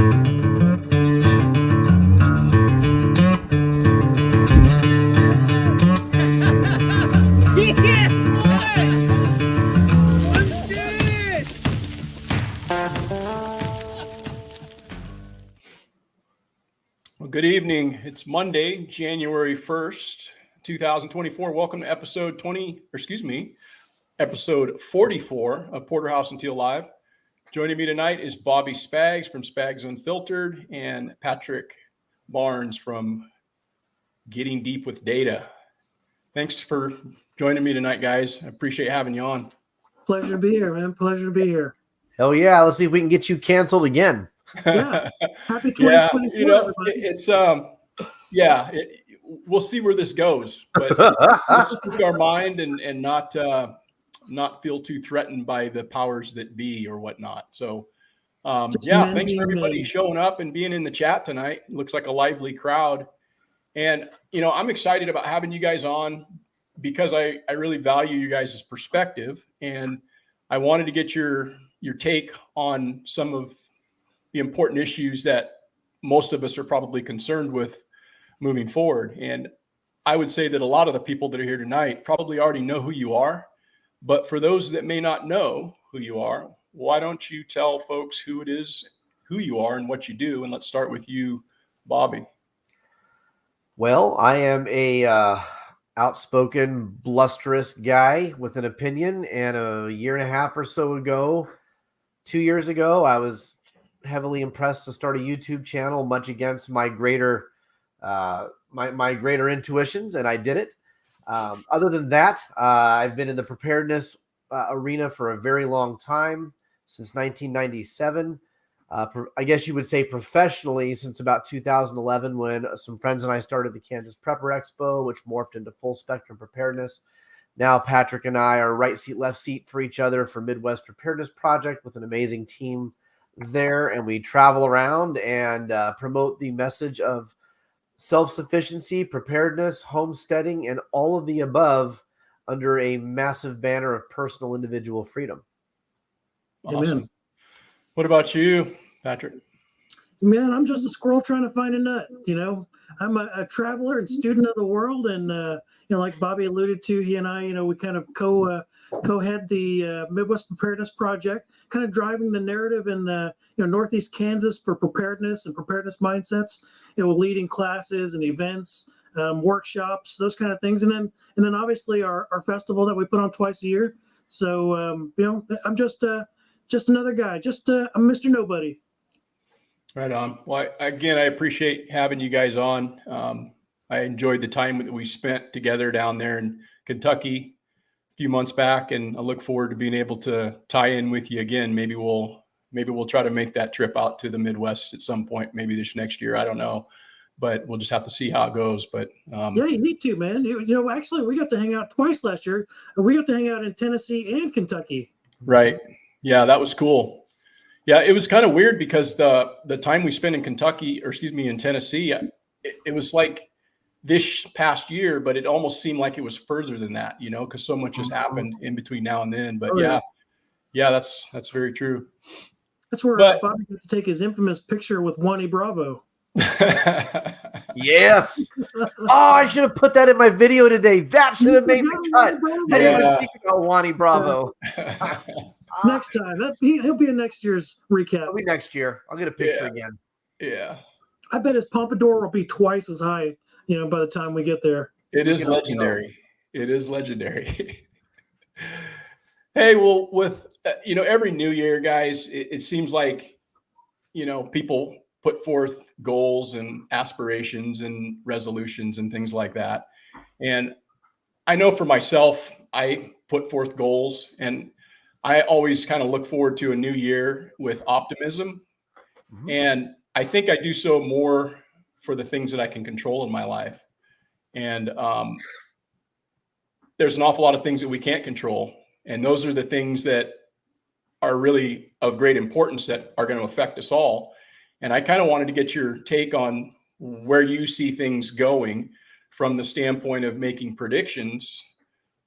Well, good evening. It's Monday, January 1st, 2024. Welcome to episode 44 of Porterhouse and Teal Live. Joining me tonight is Bobby Spags from Spags Unfiltered and Patrick Barnes from Getting Deep with Data. Thanks for joining me tonight, guys. I appreciate having you on. Pleasure to be here, man. Pleasure to be here. Hell yeah. Let's see if we can get you canceled again. Yeah. Happy 2024, everybody. We'll see where this goes, but we'll speak our mind and not feel too threatened by the powers that be or whatnot. So, thanks for everybody showing up and being in the chat tonight. It looks like a lively crowd. And, I'm excited about having you guys on because I really value you guys' perspective. And I wanted to get your take on some of the important issues that most of us are probably concerned with moving forward. And I would say that a lot of the people that are here tonight probably already know who you are. But for those that may not know who you are, why don't you tell folks who it is, who you are, and what you do? And let's start with you, Bobby. Well, I am a outspoken, blusterous guy with an opinion. And a year and a half or so ago, 2 years ago, I was heavily impressed to start a YouTube channel, much against my greater my greater intuitions, and I did it. Other than that, I've been in the preparedness arena for a very long time, since 1997. I guess you would say professionally since about 2011, when some friends and I started the Kansas Prepper Expo, which morphed into Full Spectrum Preparedness. Now Patrick and I are right seat, left seat for each other for Midwest Preparedness Project with an amazing team there, and we travel around and promote the message of self-sufficiency, preparedness, homesteading, and all of the above under a massive banner of personal individual freedom. Awesome. Amen. What about you, Patrick? Man, I'm just a squirrel trying to find a nut. I'm a traveler and student of the world, and like Bobby alluded to, he and I, we kind of co-head the Midwest Preparedness Project, kind of driving the narrative in Northeast Kansas for preparedness and preparedness mindsets. Leading classes and events, workshops, those kind of things, and then obviously our festival that we put on twice a year. So I'm just another guy, I'm Mr. Nobody. Right on. Well, again, I appreciate having you guys on. I enjoyed the time that we spent together down there in Kentucky a few months back, and I look forward to being able to tie in with you again. Maybe we'll try to make that trip out to the Midwest at some point, maybe this next year. I don't know, but we'll just have to see how it goes. But you need to, man. Actually, we got to hang out twice last year. We got to hang out in Tennessee and Kentucky. Right. Yeah, that was cool. Yeah, it was kind of weird because the time we spent in in Tennessee, it was like this past year, but it almost seemed like it was further than that, because so much has happened in between now and then. But that's very true. That's where Bobby got to take his infamous picture with Wani Bravo. Yes. I should have put that in my video today. That should have made the cut. I didn't even think about Wani Bravo. Next time. He'll be in next year's recap. It'll be next year. I'll get a picture again. Yeah. I bet his pompadour will be twice as high, by the time we get there. It is legendary. It is legendary. Hey, well, with, every new year, guys, it seems like, people put forth goals and aspirations and resolutions and things like that. And I know for myself, I put forth goals, and I always kind of look forward to a new year with optimism. Mm-hmm. And I think I do so more for the things that I can control in my life. And there's an awful lot of things that we can't control. And those are the things that are really of great importance that are going to affect us all. And I kind of wanted to get your take on where you see things going from the standpoint of making predictions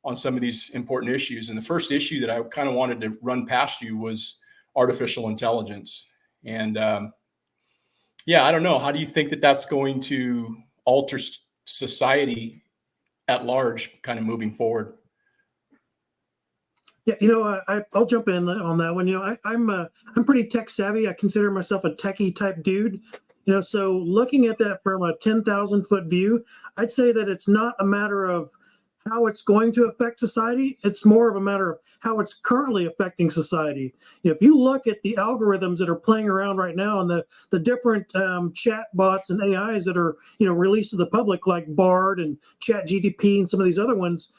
on some of these important issues. And the first issue that I kind of wanted to run past you was artificial intelligence. And yeah, I don't know. How do you think that that's going to alter society at large, kind of moving forward? Yeah, I'll jump in on that one. I'm pretty tech savvy. I consider myself a techie type dude. So looking at that from a 10,000-foot view, I'd say that it's not a matter of how it's going to affect society. It's more of a matter of how it's currently affecting society. If you look at the algorithms that are playing around right now and the different chat bots and AIs that are released to the public, like Bard and Chat GTP and some of these other ones,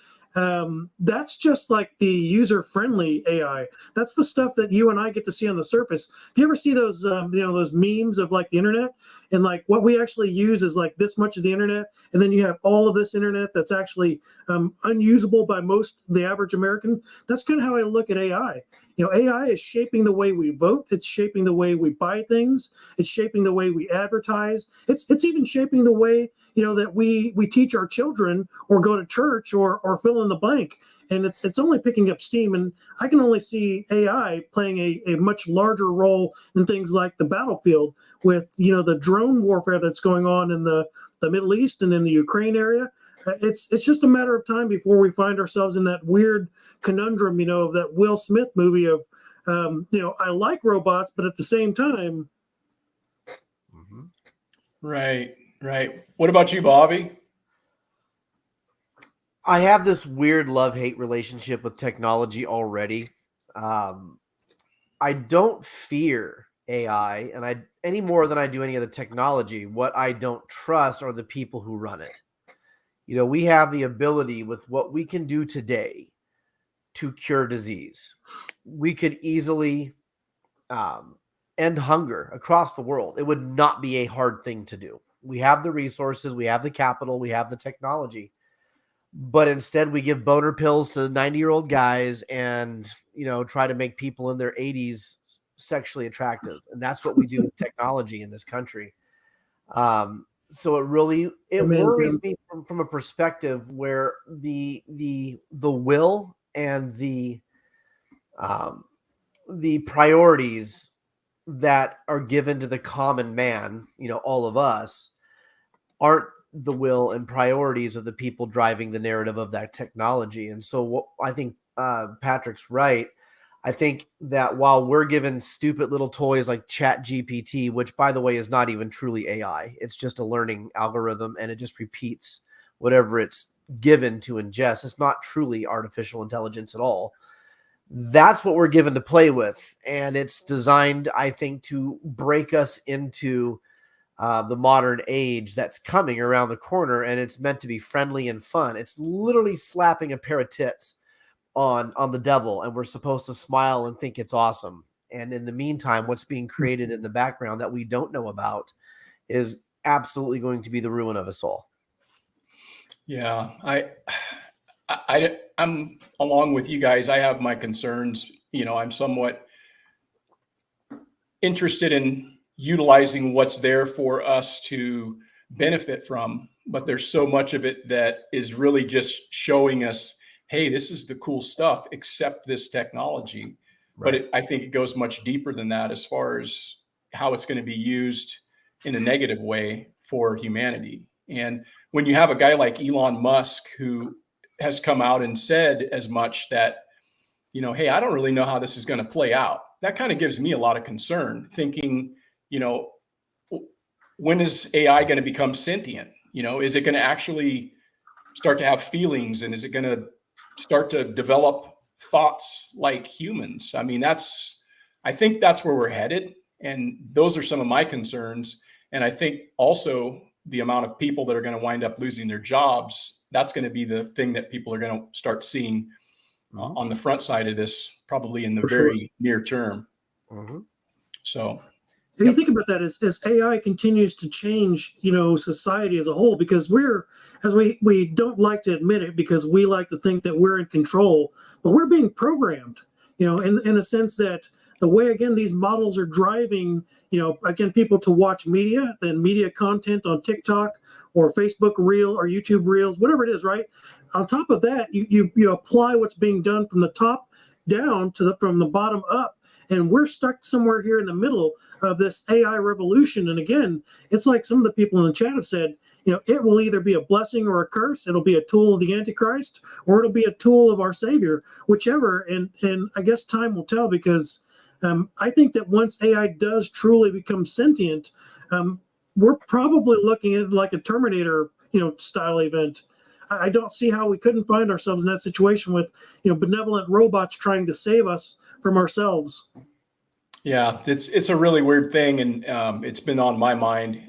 that's just like the user-friendly AI. That's the stuff that you and I get to see on the surface. Do you ever see those, those memes of like the internet, and like what we actually use is like this much of the internet, and then you have all of this internet that's actually unusable by the average American? That's kind of how I look at AI. AI is shaping the way we vote. It's shaping the way we buy things. It's shaping the way we advertise. It's even shaping the way that we teach our children or go to church or fill in the blank. And it's only picking up steam. And I can only see AI playing a much larger role in things like the battlefield with the drone warfare that's going on in the Middle East and in the Ukraine area. It's just a matter of time before we find ourselves in that weird conundrum, of that Will Smith movie of, I like robots, but at the same time. Mm-hmm. Right. What about you, Bobby? I have this weird love-hate relationship with technology already. I don't fear AI any more than I do any other technology. What I don't trust are the people who run it. We have the ability with what we can do today to cure disease. We could easily end hunger across the world. It would not be a hard thing to do. We have the resources, we have the capital, we have the technology. But instead we give boner pills to 90-year-old guys and, try to make people in their 80s sexually attractive. And that's what we do with technology in this country. So it worries me from a perspective where the will and the priorities that are given to the common man, all of us, aren't the will and priorities of the people driving the narrative of that technology. And so I think Patrick's right. I think that while we're given stupid little toys like Chat GPT, which by the way is not even truly AI, it's just a learning algorithm and it just repeats whatever it's given to ingest. It's not truly artificial intelligence at all. That's what we're given to play with. And it's designed, I think, to break us into the modern age that's coming around the corner. And it's meant to be friendly and fun. It's literally slapping a pair of tits on the devil, and we're supposed to smile and think it's awesome. And in the meantime, what's being created in the background that we don't know about is absolutely going to be the ruin of us all. Yeah, I'm along with you guys. I have my concerns. I'm somewhat interested in utilizing what's there for us to benefit from, but there's so much of it that is really just showing us, hey, this is the cool stuff, accept this technology. Right. But I think it goes much deeper than that as far as how it's going to be used in a negative way for humanity. And when you have a guy like Elon Musk who has come out and said as much that, hey, I don't really know how this is going to play out. That kind of gives me a lot of concern, thinking, when is AI going to become sentient? Is it going to actually start to have feelings, and is it going to start to develop thoughts like humans? I mean, I think that's where we're headed. And those are some of my concerns. And I think also the amount of people that are going to wind up losing their jobs, that's going to be the thing that people are going to start seeing on the front side of this, probably in the very near term. Mm-hmm. So if you think about that, as AI continues to change, society as a whole, because we don't like to admit it, because we like to think that we're in control, but we're being programmed, in a sense that the way, again, these models are driving, again, people to watch media and media content on TikTok or Facebook Reel or YouTube Reels, whatever it is, right? On top of that, you apply what's being done from the top down from the bottom up. And we're stuck somewhere here in the middle of this AI revolution. And again, it's like some of the people in the chat have said, it will either be a blessing or a curse. It'll be a tool of the Antichrist, or it'll be a tool of our Savior, whichever. And I guess time will tell, because I think that once AI does truly become sentient, we're probably looking at like a Terminator, style event. I don't see how we couldn't find ourselves in that situation with, benevolent robots trying to save us from ourselves. Yeah, it's a really weird thing, and it's been on my mind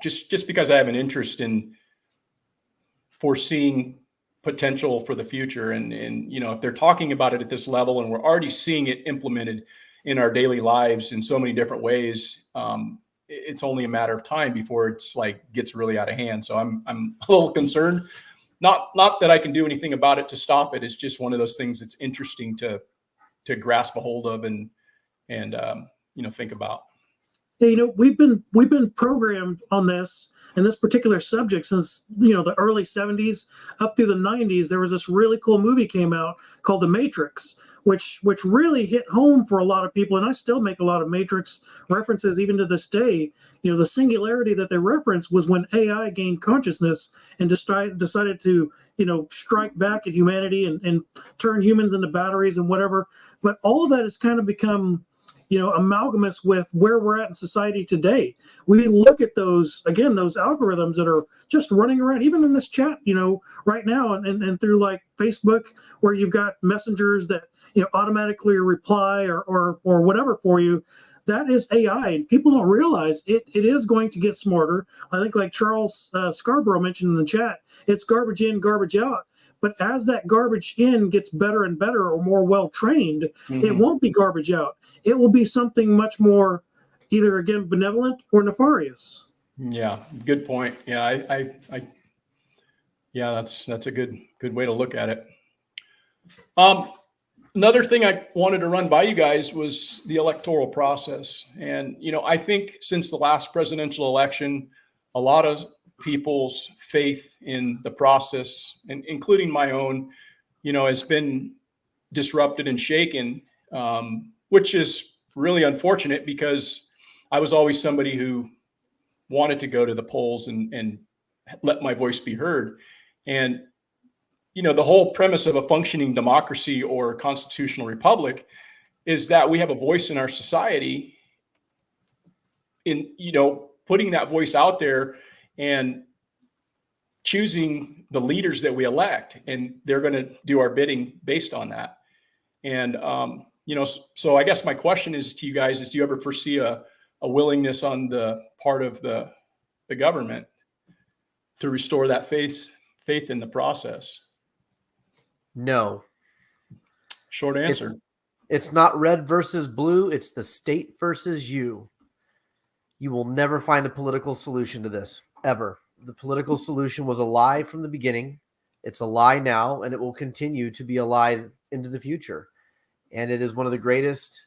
just because I have an interest in foreseeing potential for the future, and if they're talking about it at this level, and we're already seeing it implemented in our daily lives in so many different ways, it's only a matter of time before it's like gets really out of hand. So I'm a little concerned. Not that I can do anything about it to stop it. It's just one of those things that's interesting to grasp a hold of and think about. Yeah, we've been programmed on this particular subject since the early 70s up through the 90s. There was this really cool movie came out called The Matrix, which really hit home for a lot of people, and I still make a lot of Matrix references even to this day. The singularity that they referenced was when AI gained consciousness and decided to strike back at humanity and turn humans into batteries and whatever. But all of that has kind of become amalgamous with where we're at in society today. We look at those algorithms that are just running around, even in this chat, right now, and through like Facebook, where you've got messengers that automatically reply or whatever for you. That is AI, and people don't realize it is going to get smarter. I think, like Charles Scarborough mentioned in the chat, it's garbage in, garbage out. But as that garbage in gets better and better, or more well trained, it won't be garbage out. It will be something much more, either again benevolent or nefarious. Yeah, good point. Yeah, yeah, that's a good way to look at it. Another thing I wanted to run by you guys was the electoral process. And, I think since the last presidential election, a lot of people's faith in the process, and including my own, has been disrupted and shaken, which is really unfortunate, because I was always somebody who wanted to go to the polls and let my voice be heard. And the whole premise of a functioning democracy or constitutional republic is that we have a voice in our society in, putting that voice out there and choosing the leaders that we elect, and they're going to do our bidding based on that. And, so I guess my question is to you guys is, do you ever foresee a willingness on the part of the government to restore that faith in the process? No. Short answer. It's not red versus blue. It's the state versus you. You will never find a political solution to this, ever. The political solution was a lie from the beginning. It's a lie now, and it will continue to be a lie into the future. And it is one of the greatest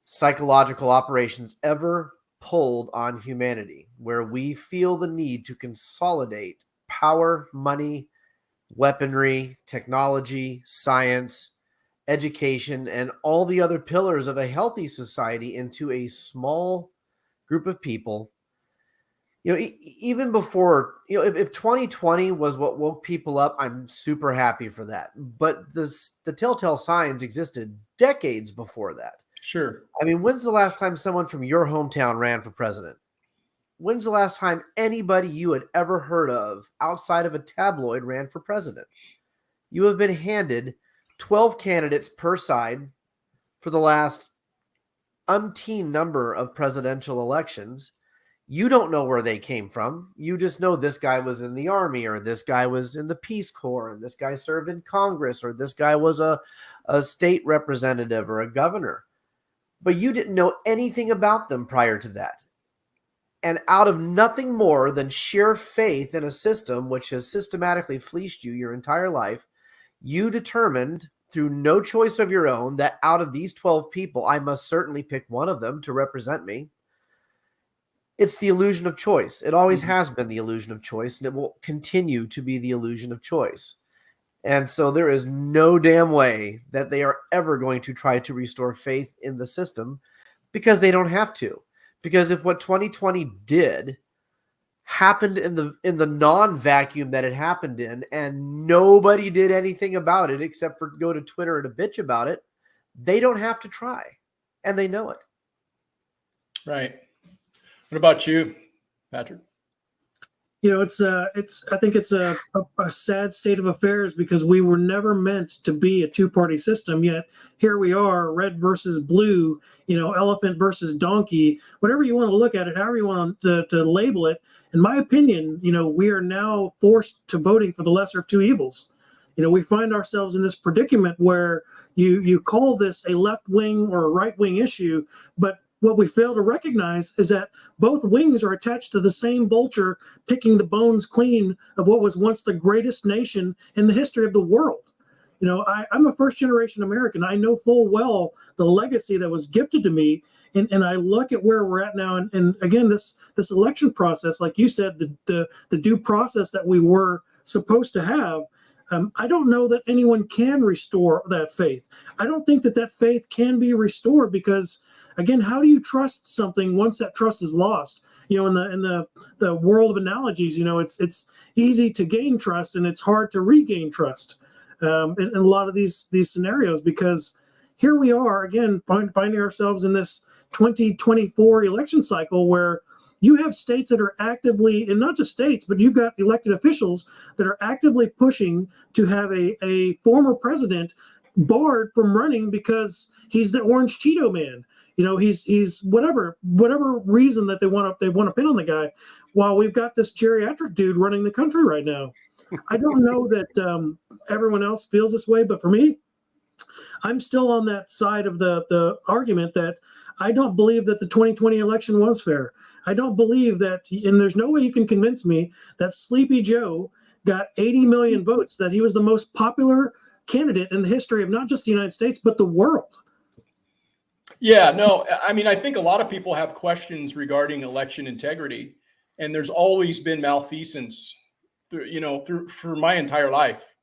psychological operations ever pulled on humanity, where we feel the need to consolidate power, money, weaponry, technology, science, education, and all the other pillars of a healthy society into a small group of people. Even before, if 2020 was what woke people up, I'm super happy for that. But the telltale signs existed decades before that. Sure. I mean, when's the last time someone from your hometown ran for president? When's the last time anybody you had ever heard of outside of a tabloid ran for president? You have been handed 12 candidates per side for the last umpteen number of presidential elections. You don't know where they came from. You just know this guy was in the army, or this guy was in the Peace Corps, and this guy served in Congress, or this guy was a state representative or a governor. But you didn't know anything about them prior to that. And out of nothing more than sheer faith in a system which has systematically fleeced you your entire life, you determined through no choice of your own that out of these 12 people, I must certainly pick one of them to represent me. It's the illusion of choice. It always has been the illusion of choice, and it will continue to be the illusion of choice. And so there is no damn way that they are ever going to try to restore faith in the system, because they don't have to. Because if what 2020 did happened in the non-vacuum that it happened in, and nobody did anything about it except for go to Twitter and a bitch about it, they don't have to try, and they know it. Right. What about you, Patrick? I think it's a sad state of affairs because we were never meant to be a two-party system, yet here we are, red versus blue, elephant versus donkey, whatever you want to look at it, however you want to label it. In my opinion, we are now forced to voting for the lesser of two evils. We find ourselves in this predicament where you call this a left-wing or a right-wing issue, but what we fail to recognize is that both wings are attached to the same vulture, picking the bones clean of what was once the greatest nation in the history of the world. I'm a first-generation American. I know full well the legacy that was gifted to me, and I look at where we're at now. And again, this election process, like you said, the due process that we were supposed to have, I don't know that anyone can restore that faith. I don't think that faith can be restored because, again, how do you trust something once that trust is lost? In the world of analogies, it's easy to gain trust and it's hard to regain trust in a lot of these scenarios, because here we are again finding ourselves in this 2024 election cycle where you have states that are actively, and not just states, but you've got elected officials that are actively pushing to have a former president barred from running because he's the orange Cheeto man. He's whatever reason that they want to pin on the guy, while we've got this geriatric dude running the country right now. I don't know that everyone else feels this way, but for me, I'm still on that side of the argument that I don't believe that the 2020 election was fair. I don't believe that, and there's no way you can convince me that Sleepy Joe got 80 million votes, that he was the most popular candidate in the history of not just the United States, but the world. Yeah, no, I mean, I think a lot of people have questions regarding election integrity, and there's always been malfeasance for my entire life.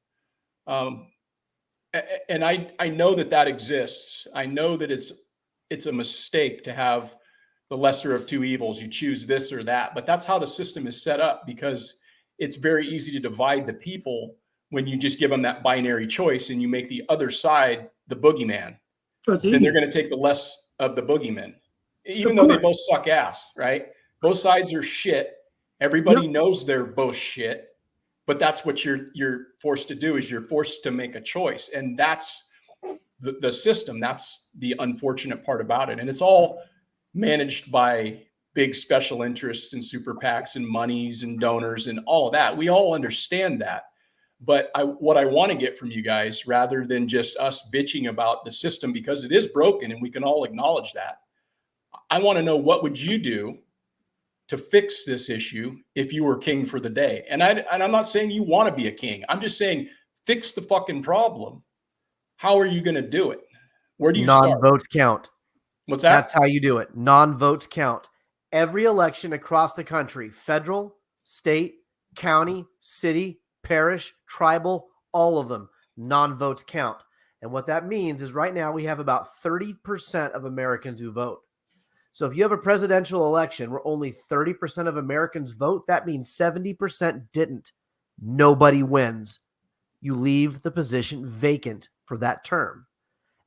And I know that exists. I know that it's a mistake to have the lesser of two evils. You choose this or that, but that's how the system is set up, because it's very easy to divide the people when you just give them that binary choice and you make the other side the boogeyman. Then they're going to take the less of the boogeyman, even though they both suck ass, right? Both sides are shit. Everybody knows they're both shit, but that's what you're forced to do, is you're forced to make a choice. And that's the system. That's the unfortunate part about it. And it's all managed by big special interests and super PACs and monies and donors and all of that. We all understand that. But what I want to get from you guys, rather than just us bitching about the system, because it is broken and we can all acknowledge that, I want to know, what would you do to fix this issue if you were king for the day? And I'm not saying you want to be a king. I'm just saying, fix the fucking problem. How are you going to do it? Where do you start? Non-votes count. What's that? That's how you do it. Non-votes count. Every election across the country, federal, state, county, city, parish, tribal, all of them, non-votes count. And what that means is right now we have about 30% of Americans who vote. So if you have a presidential election where only 30% of Americans vote, that means 70% didn't. Nobody wins. You leave the position vacant for that term.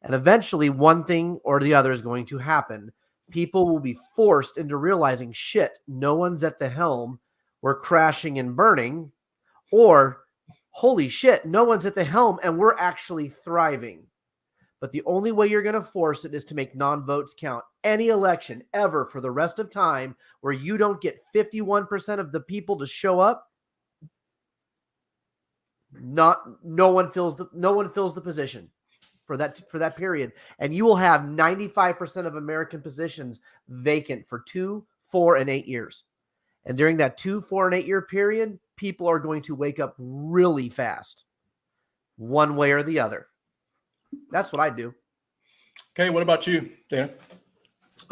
And eventually one thing or the other is going to happen. People will be forced into realizing, shit, no one's at the helm. We're crashing and burning. Or, holy shit, no one's at the helm and we're actually thriving. But the only way you're going to force it is to make non-votes count. Any election ever for the rest of time where you don't get 51% of the people to show up, no one fills the position for that period. And you will have 95% of American positions vacant for 2, 4, and 8 years. And during that 2, 4, and 8 year period, people are going to wake up really fast, one way or the other. That's what I do. Okay, what about you, Dan?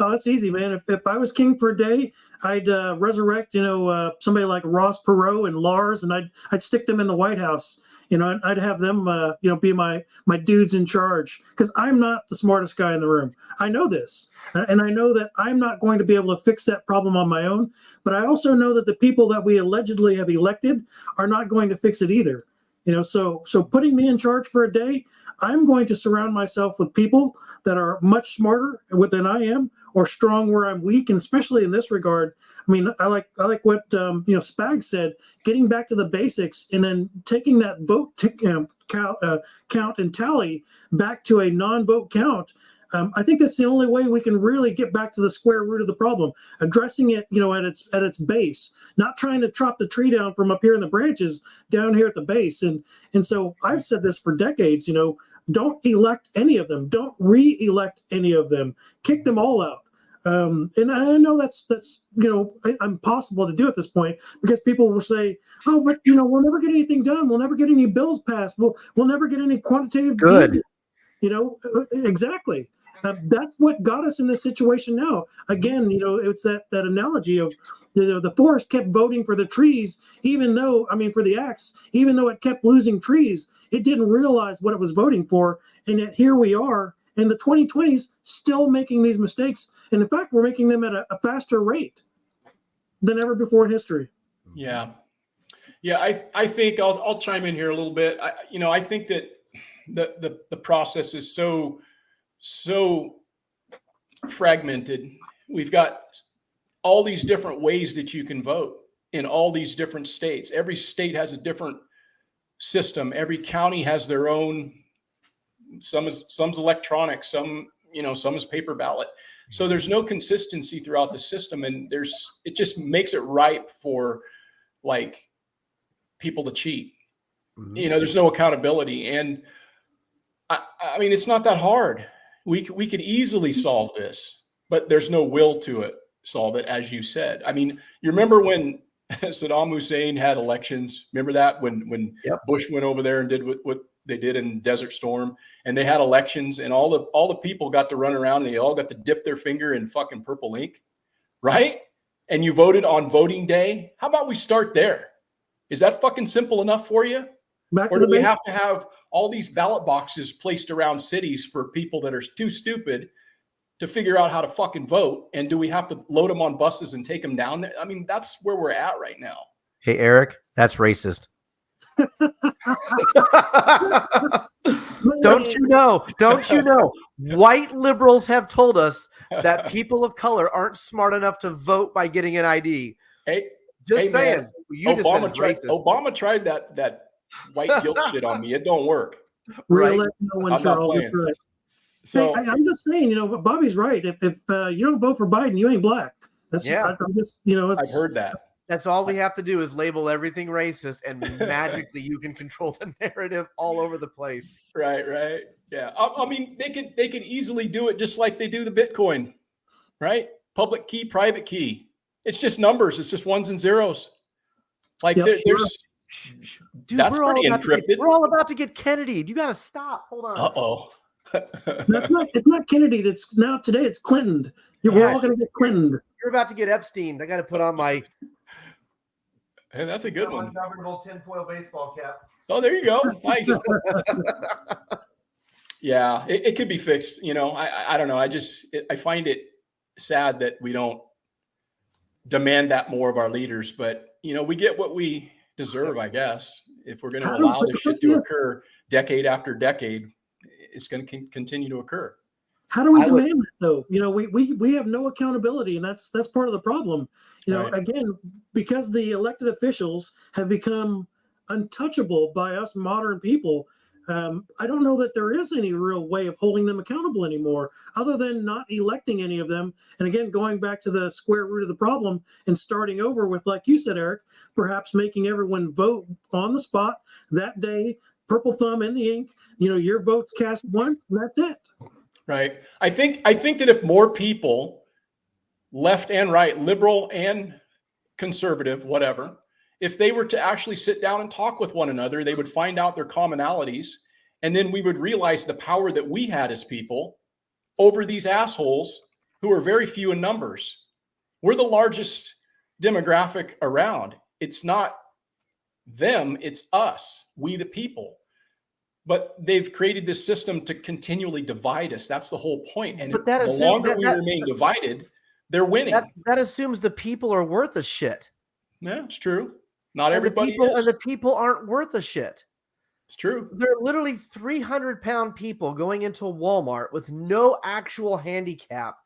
Oh, that's easy, man. If I was king for a day, I'd resurrect, somebody like Ross Perot and Lars, and I'd stick them in the White House. I'd have them, be my dudes in charge, because I'm not the smartest guy in the room. I know this, and I know that I'm not going to be able to fix that problem on my own. But I also know that the people that we allegedly have elected are not going to fix it either. So putting me in charge for a day, I'm going to surround myself with people that are much smarter than I am, or strong where I'm weak. And especially in this regard, I mean, I like what Spags said, getting back to the basics and then taking that vote count and tally back to a non-vote count. I think that's the only way we can really get back to the square root of the problem, addressing it, at its base, not trying to chop the tree down from up here in the branches down here at the base. And so I've said this for decades, don't elect any of them. Don't re-elect any of them. Kick them all out. And I know that's impossible to do at this point, because people will say, "Oh, but we'll never get anything done. We'll never get any bills passed. We'll never get any quantitative Good." Exactly. That's what got us in this situation now. Again, it's that analogy of the forest kept voting for the trees, for the axe, even though it kept losing trees. It didn't realize what it was voting for, and yet here we are in the 2020s still making these mistakes. And in fact, we're making them at a faster rate than ever before in history. Yeah. I think I'll chime in here a little bit. I think that the process is so fragmented. We've got all these different ways that you can vote in all these different states. Every state has a different system. Every county has their own. Some's electronic, some is paper ballot. So there's no consistency throughout the system, and it just makes it ripe for people to cheat. Mm-hmm. There's no accountability, and I mean, it's not that hard. We could easily solve this, but there's no will to solve it, as you said. I mean, you remember when Saddam Hussein had elections? Remember that when Yep. Bush went over there and did what they did in Desert Storm, and they had elections, and all the people got to run around, and they all got to dip their finger in fucking purple ink, right? And you voted on voting day. How about we start there? Is that fucking simple enough for you? Or do we have to have all these ballot boxes placed around cities for people that are too stupid to figure out how to fucking vote? And do we have to load them on buses and take them down there? I mean, that's where we're at right now. Hey, Eric, that's racist. Don't you know? White liberals have told us that people of color aren't smart enough to vote by getting an ID. Hey, saying. Man, Obama tried that white guilt shit on me. It don't work. Right. I'm not playing. Right. So hey, I'm just saying, Bobby's right. If you don't vote for Biden, you ain't black. That's I'm just, I've heard that. That's all we have to do is label everything racist, and magically you can control the narrative all over the place. Right. Yeah. I mean, they could easily do it just like they do the Bitcoin, right? Public key, private key. It's just numbers. It's just ones and zeros. There's Dude, that's pretty encrypted. We're all about to get Kennedy. You got to stop. Hold on. Uh-oh. It's not Kennedy. Today it's Clinton. We're all going to get Clinton. You're about to get Epstein. I got to put on my. Hey, that's a good one. Ungovernable tinfoil baseball cap. Oh, there you go. Nice. Yeah, it could be fixed. I don't know. I find it sad that we don't demand that more of our leaders, but we get what we deserve, I guess. If we're going to allow this shit to occur decade after decade, it's going to continue to occur. How do we demand that, though? We have no accountability, and that's part of the problem. Right. Again, because the elected officials have become untouchable by us modern people. I don't know that there is any real way of holding them accountable anymore, other than not electing any of them. And again, going back to the square root of the problem and starting over with, like you said, Eric, perhaps making everyone vote on the spot that day, purple thumb in the ink. Your vote's cast once, and that's it. Right. I think that if more people, left and right, liberal and conservative, whatever, if they were to actually sit down and talk with one another, they would find out their commonalities. And then we would realize the power that we had as people over these assholes who are very few in numbers. We're the largest demographic around. It's not them, it's us, we the people. But they've created this system to continually divide us. That's the whole point. And But that the longer we remain divided, they're winning. That assumes the people are worth a shit. Yeah, it's true. Not And everybody and is. the people aren't worth a shit. It's true. There are literally 300-pound people going into Walmart with no actual handicap,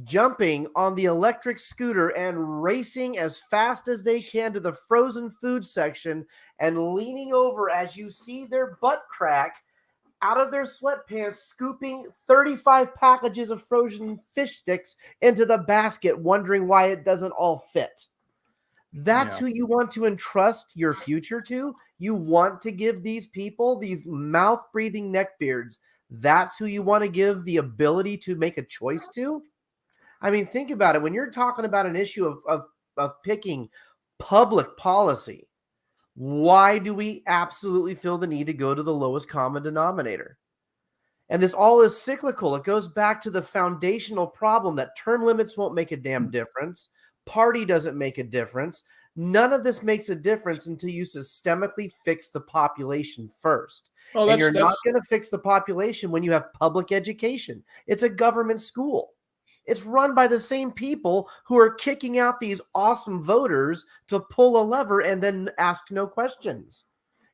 jumping on the electric scooter and racing as fast as they can to the frozen food section and leaning over as you see their butt crack out of their sweatpants, scooping 35 packages of frozen fish sticks into the basket, wondering why it doesn't all fit. That's who you want to entrust your future to. You want to give these people, these mouth-breathing neckbeards, that's who you want to give the ability to make a choice to? I mean, think about it. When you're talking about an issue of picking public policy, why do we absolutely feel the need to go to the lowest common denominator? And this all is cyclical. It goes back to the foundational problem that term limits won't make a damn difference. Party doesn't make a difference. None of this makes a difference until you systemically fix the population first. Well, and you're not going to fix the population when you have public education. It's a government school. It's run by the same people who are kicking out these awesome voters to pull a lever and then ask no questions.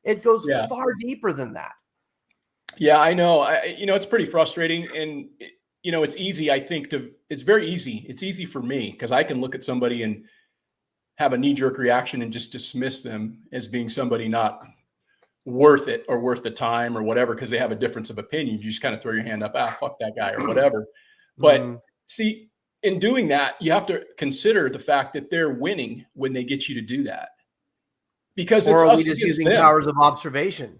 It goes far deeper than that. Yeah, I know. It's pretty frustrating. And, it's easy, I think, it's very easy. It's easy for me because I can look at somebody and have a knee-jerk reaction and just dismiss them as being somebody not worth it or worth the time or whatever because they have a difference of opinion. You just kind of throw your hand up, fuck that guy or whatever. But see, in doing that, you have to consider the fact that they're winning when they get you to do that. Because or it's are us we just using them. powers of observation?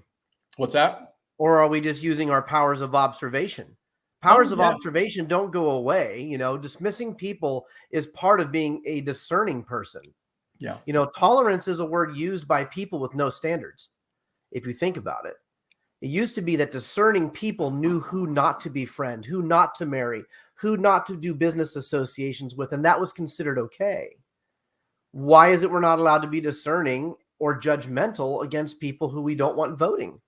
What's that? Or are we just using our powers of observation? Powers of observation don't go away. Dismissing people is part of being a discerning person. Yeah. Tolerance is a word used by people with no standards. If you think about it, it used to be that discerning people knew who not to befriend, who not to marry, who not to do business associations with, and that was considered okay. Why is it we're not allowed to be discerning or judgmental against people who we don't want voting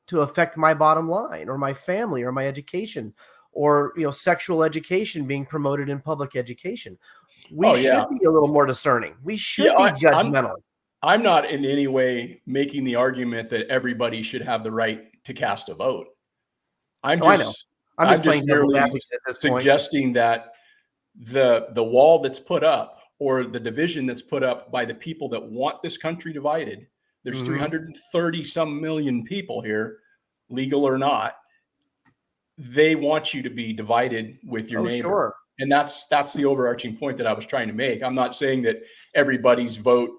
to affect my bottom line or my family or my education or, sexual education being promoted in public education? We should be a little more discerning. We should be judgmental. I'm not in any way making the argument that everybody should have the right to cast a vote. I'm just merely suggesting that the wall that's put up or the division that's put up by the people that want this country divided, there's 330 some million people here, legal or not. They want you to be divided with your neighbor. Sure. And that's the overarching point that I was trying to make. I'm not saying that everybody's vote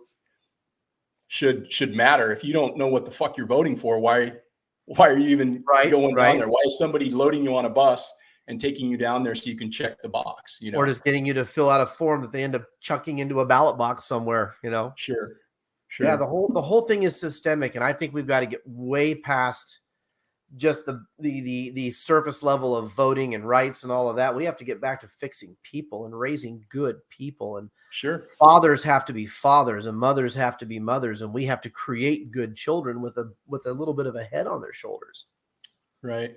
should matter. If you don't know what the fuck you're voting for, why are you even going down there? Why is somebody loading you on a bus and taking you down there so you can check the box? Or just getting you to fill out a form that they end up chucking into a ballot box somewhere, Sure. Yeah, the whole thing is systemic, and I think we've got to get way past just the surface level of voting and rights and all of that. We have to get back to fixing people and raising good people. And fathers have to be fathers and mothers have to be mothers, and we have to create good children with a little bit of a head on their shoulders. Right.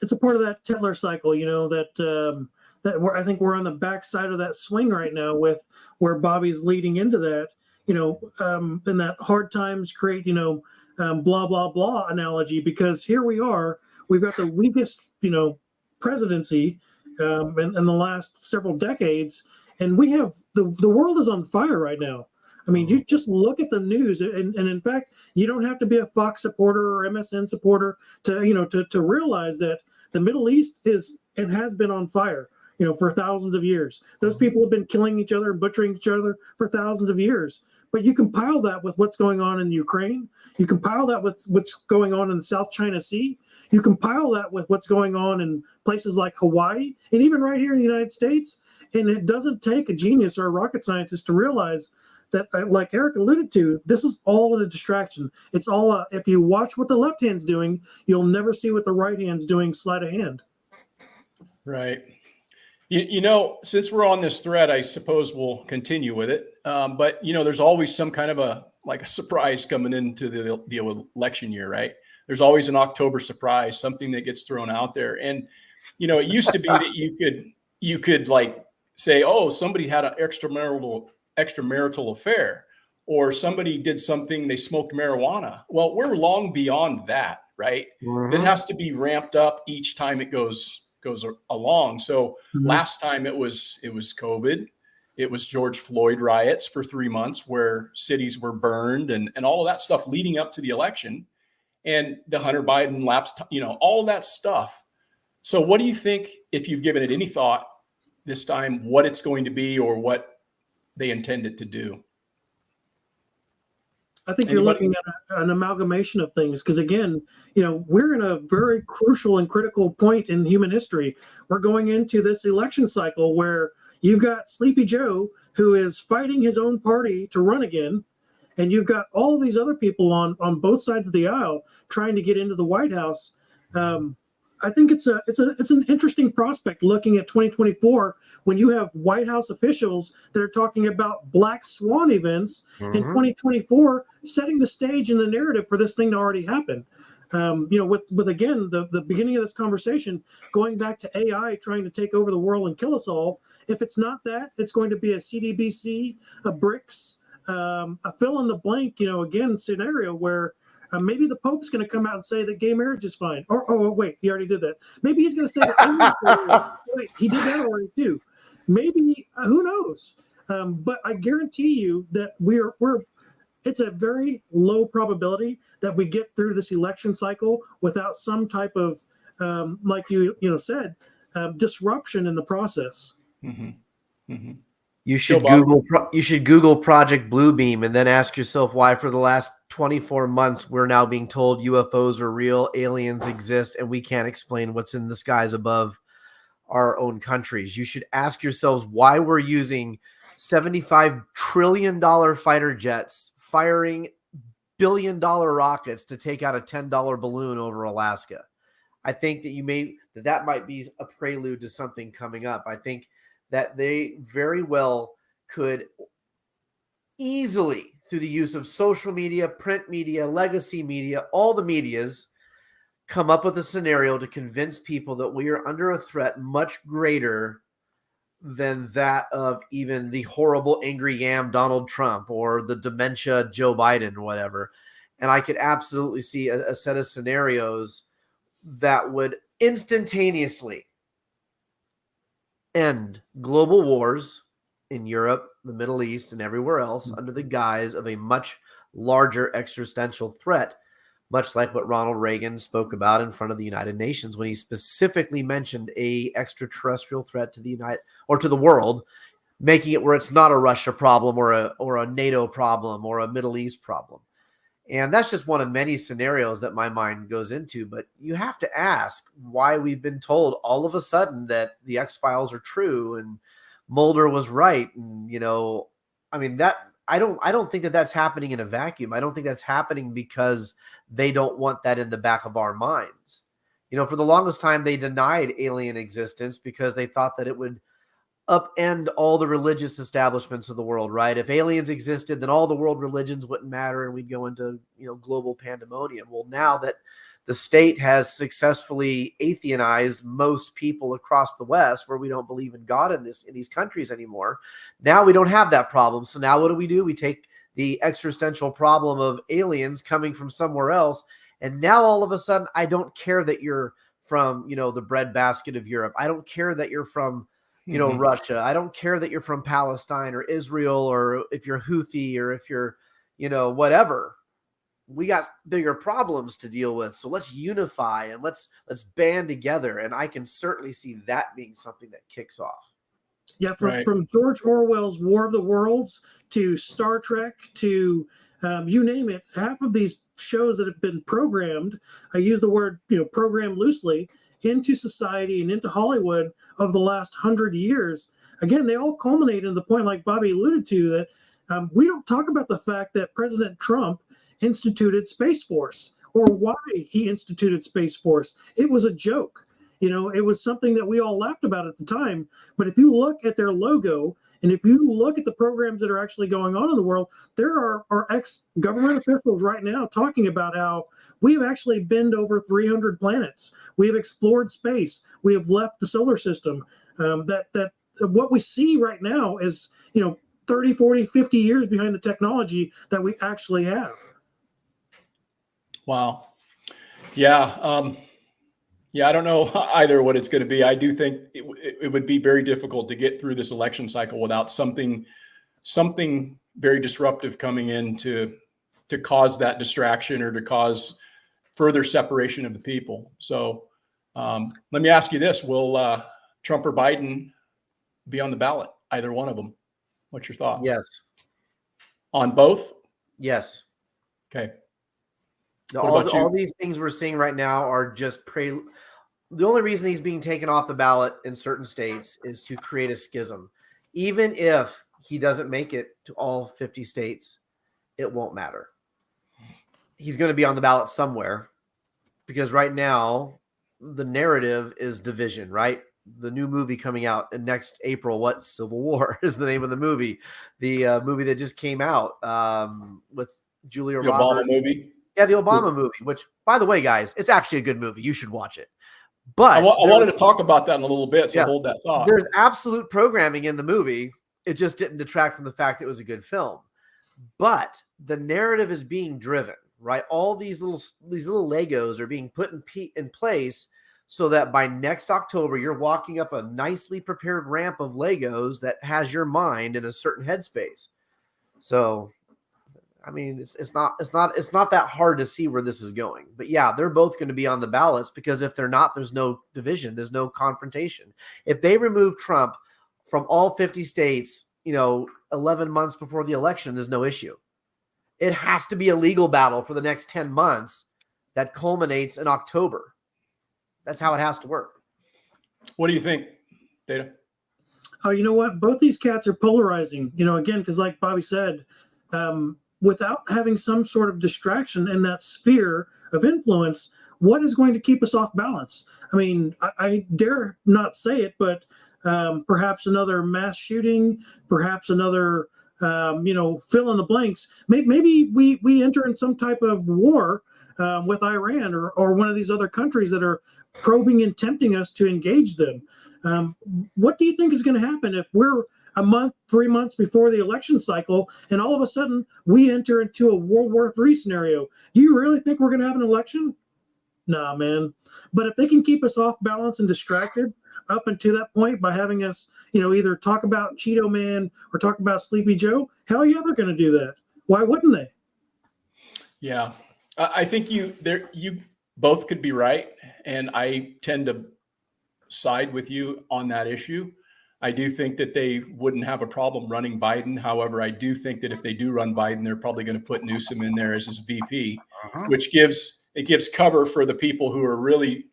It's a part of that Tetler cycle, that I think we're on the backside of that swing right now with where Bobby's leading into that, and that hard times create, blah, blah, blah analogy, because here we've got the weakest, presidency in the last several decades. And we have the world is on fire right now. I mean, you just look at the news, and in fact, you don't have to be a Fox supporter or MSN supporter to realize that the Middle East has been on fire, for thousands of years. Those people have been killing each other and butchering each other for thousands of years. But you compile that with what's going on in Ukraine. You compile that with what's going on in the South China Sea. You compile that with what's going on in places like Hawaii and even right here in the United States. And it doesn't take a genius or a rocket scientist to realize that, like Eric alluded to, this is all a distraction. It's all if you watch what the left hand's doing, you'll never see what the right hand's doing sleight of hand. Right. Since we're on this thread, I suppose we'll continue with it. But there's always some kind of a surprise coming into the election year, right? There's always an October surprise, something that gets thrown out there. And it used to be that you could like say, oh, somebody had an extramarital affair, or somebody did something, they smoked marijuana. Well, we're long beyond that, right? Mhm. That has to be ramped up each time it goes along. So last time it was COVID. It was George Floyd riots for 3 months where cities were burned and all of that stuff leading up to the election, and the Hunter Biden lapse, all of that stuff. So what do you think, if you've given it any thought this time, what it's going to be or what they intend it to do? I think you're looking at an amalgamation of things because, again, we're in a very crucial and critical point in human history. We're going into this election cycle where you've got Sleepy Joe, who is fighting his own party to run again, and you've got all these other people on both sides of the aisle trying to get into the White House. I think it's an interesting prospect looking at 2024 when you have White House officials that are talking about black swan events in 2024, setting the stage and the narrative for this thing to already happen. With again the beginning of this conversation going back to AI trying to take over the world and kill us all. If it's not that, it's going to be a CDBC, a BRICS, a fill in the blank. Again, scenario where. Maybe the Pope's going to come out and say that gay marriage is fine. Oh, wait, he already did that. Maybe he's going to say that. Wait, he did that already too. Maybe, who knows? But I guarantee you that it's a very low probability that we get through this election cycle without some type of, like you said, disruption in the process. Mm-hmm. Mm-hmm. You should Google Project Bluebeam and then ask yourself why for the last 24 months we're now being told UFOs are real, aliens exist, and we can't explain what's in the skies above our own countries. You should ask yourselves why we're using $75 trillion fighter jets firing billion-dollar rockets to take out a $10 balloon over Alaska. I think that that might be a prelude to something coming up. I think that they very well could easily, through the use of social media, print media, legacy media, all the medias, come up with a scenario to convince people that we are under a threat much greater than that of even the horrible angry yam Donald Trump or the dementia Joe Biden or whatever. And I could absolutely see a set of scenarios that would instantaneously end global wars in Europe, the Middle East, and everywhere else under the guise of a much larger existential threat, much like what Ronald Reagan spoke about in front of the United Nations when he specifically mentioned a extraterrestrial threat to the world, making it where it's not a Russia problem or a NATO problem or a Middle East problem. And that's just one of many scenarios that my mind goes into. But you have to ask why we've been told all of a sudden that the X-Files are true and Mulder was right. And, I don't think that that's happening in a vacuum. I don't think that's happening because they don't want that in the back of our minds. For the longest time, they denied alien existence because they thought that it would upend all the religious establishments of the world, right? If aliens existed, then all the world religions wouldn't matter and we'd go into, global pandemonium. Well, now that the state has successfully atheized most people across the West, where we don't believe in God in these countries anymore, now we don't have that problem. So now what do? We take the existential problem of aliens coming from somewhere else, and now all of a sudden, I don't care that you're from, the breadbasket of Europe. I don't care that you're from Russia. I don't care that you're from Palestine or Israel, or if you're Houthi or if you're, whatever. We got bigger problems to deal with. So let's unify and let's band together. And I can certainly see that being something that kicks off. Yeah, from George Orwell's War of the Worlds to Star Trek to you name it, half of these shows that have been programmed, I use the word programmed loosely, into society and into Hollywood of the last 100 years. Again, they all culminate in the point, like Bobby alluded to, that we don't talk about the fact that President Trump instituted Space Force or why he instituted Space Force. It was a joke. It was something that we all laughed about at the time. But if you look at their logo, and if you look at the programs that are actually going on in the world, there are ex-government officials right now talking about how we have actually been to over 300 planets. We have explored space. We have left the solar system. That what we see right now is, 30, 40, 50 years behind the technology that we actually have. Wow. Yeah. Yeah, I don't know either what it's going to be. I do think it would be very difficult to get through this election cycle without something very disruptive coming in to cause that distraction or to cause further separation of the people. So let me ask you this: will Trump or Biden be on the ballot? Either one of them. What's your thoughts? Yes. On both? Yes. Okay. All these things we're seeing right now are just the only reason he's being taken off the ballot in certain states is to create a schism. Even if he doesn't make it to all 50 states, it won't matter. He's going to be on the ballot somewhere because right now the narrative is division, right? The new movie coming out in next April, Civil War is the name of the movie. The movie that just came out with Julia Roberts. Obama movie? Yeah, the Obama movie, which, by the way, guys, it's actually a good movie. You should watch it. But I wanted to talk about that in a little bit, so hold that thought. There's absolute programming in the movie. It just didn't detract from the fact it was a good film. But the narrative is being driven, right? All these little Legos are being put in place so that by next October, you're walking up a nicely prepared ramp of Legos that has your mind in a certain headspace. So, I mean, it's not that hard to see where this is going. But yeah, they're both going to be on the ballots because if they're not, there's no division, there's no confrontation. If they remove Trump from all 50 states, 11 months before the election, there's no issue. It has to be a legal battle for the next 10 months that culminates in October. That's how it has to work. What do you think, Data? Oh, you know what? Both these cats are polarizing, again, because like Bobby said, without having some sort of distraction in that sphere of influence, what is going to keep us off balance? I mean, I dare not say it, but perhaps another mass shooting, perhaps another, fill in the blanks. Maybe we enter in some type of war with Iran or one of these other countries that are probing and tempting us to engage them. What do you think is going to happen if we're a month, 3 months before the election cycle, and all of a sudden we enter into a World War III scenario? Do you really think we're going to have an election? Nah, man. But if they can keep us off balance and distracted up until that point by having us, either talk about Cheeto Man or talk about Sleepy Joe, hell yeah, they're going to do that. Why wouldn't they? Yeah, I think you both could be right, and I tend to side with you on that issue. I do think that they wouldn't have a problem running Biden. However, I do think that if they do run Biden, they're probably going to put Newsom in there as his VP, which gives cover for the people who are really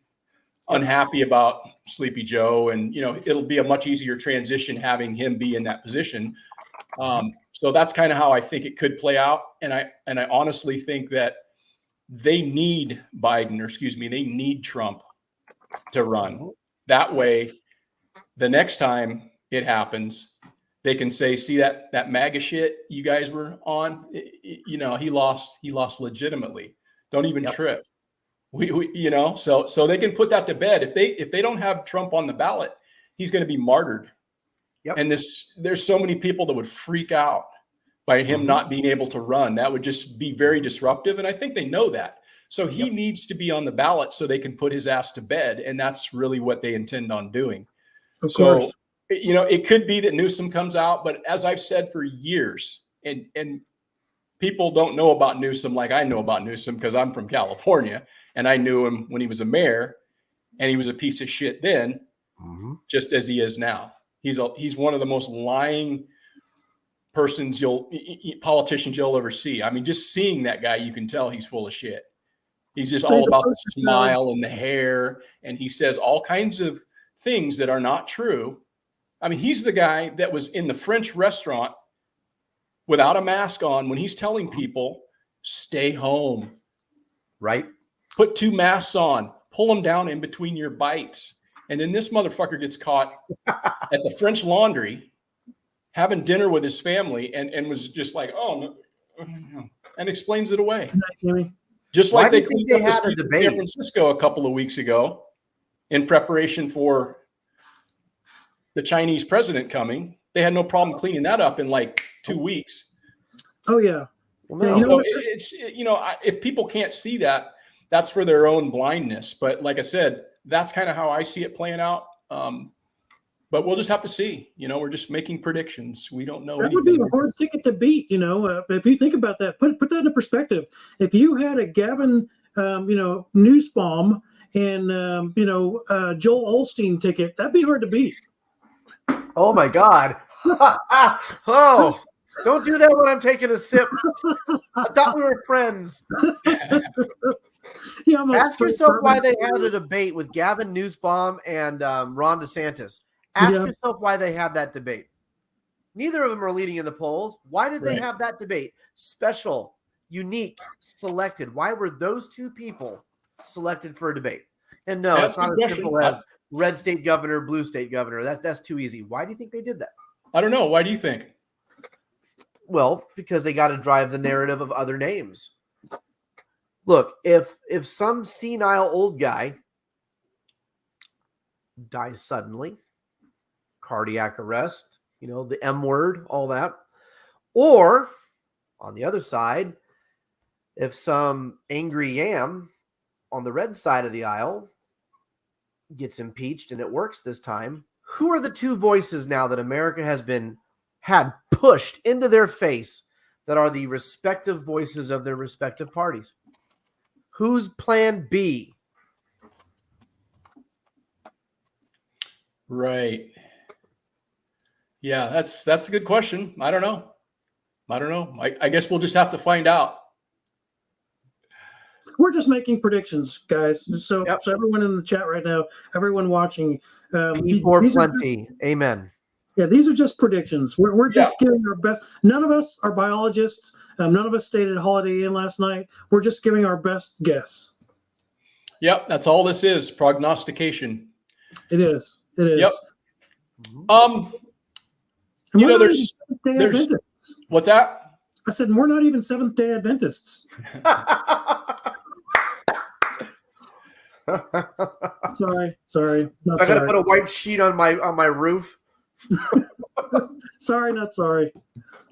unhappy about Sleepy Joe. And, it'll be a much easier transition having him be in that position. So that's kind of how I think it could play out. And I honestly think that they need they need Trump to run. That way, the next time it happens, they can say, see that MAGA shit you guys were on, he lost legitimately. Don't even trip. So they can put that to bed. If they don't have Trump on the ballot, he's going to be martyred. Yep. And there's so many people that would freak out by him not being able to run. That would just be very disruptive. And I think they know that. So he needs to be on the ballot so they can put his ass to bed. And that's really what they intend on doing. Of course. It could be that Newsom comes out, but as I've said for years, and people don't know about Newsom like I know about Newsom because I'm from California and I knew him when he was a mayor, and he was a piece of shit then, just as he is now. He's one of the most lying politicians you'll ever see. I mean, just seeing that guy, you can tell he's full of shit. He's just all about the smile and the hair, and he says all kinds of things that are not true. I mean, he's the guy that was in the French restaurant without a mask on when he's telling people, stay home. Right. Put 2 masks on, pull them down in between your bites. And then this motherfucker gets caught at the French Laundry having dinner with his family and was just like, oh, no, and explains it away. Just like they cleaned up the streets in San Francisco a couple of weeks ago in preparation for the Chinese president coming. They had no problem cleaning that up in like 2 weeks. Oh, yeah. Well, no. So it's, if people can't see that, that's for their own blindness. But like I said, that's kind of how I see it playing out. But we'll just have to see. We're just making predictions. We don't know. That would be a hard ticket to beat. If you think about that, put that into perspective. If you had a Gavin, Newsbaum and Joel Osteen ticket, that'd be hard to beat. Oh my God! Oh, don't do that when I'm taking a sip. I thought we were friends. Ask yourself why they had a debate with Gavin Newsbaum and Ron DeSantis. Ask yourself why they had that debate. Neither of them are leading in the polls. Why did they have that debate? Special, unique, selected. Why were those two people selected for a debate? And no, it's not as simple as red state governor, blue state governor. That's too easy. Why do you think they did that? I don't know. Why do you think? Well, because they got to drive the narrative of other names. Look, if some senile old guy dies suddenly, cardiac arrest, the M word, all that. Or on the other side, if some angry yam on the red side of the aisle gets impeached and it works this time, who are the two voices now that America had pushed into their face that are the respective voices of their respective parties? Who's plan B? Right. Yeah, that's a good question. I don't know. I guess we'll just have to find out. We're just making predictions, guys. So everyone in the chat right now, everyone watching, plenty. Amen. Yeah, these are just predictions. We're just giving our best. None of us are biologists. None of us stayed at Holiday Inn last night. We're just giving our best guess. Yep, that's all this is. Prognostication. It is. Yep. There's what's that? I said we're not even Seventh-day Adventists. Sorry. I gotta put a white sheet on my roof. Sorry, not sorry.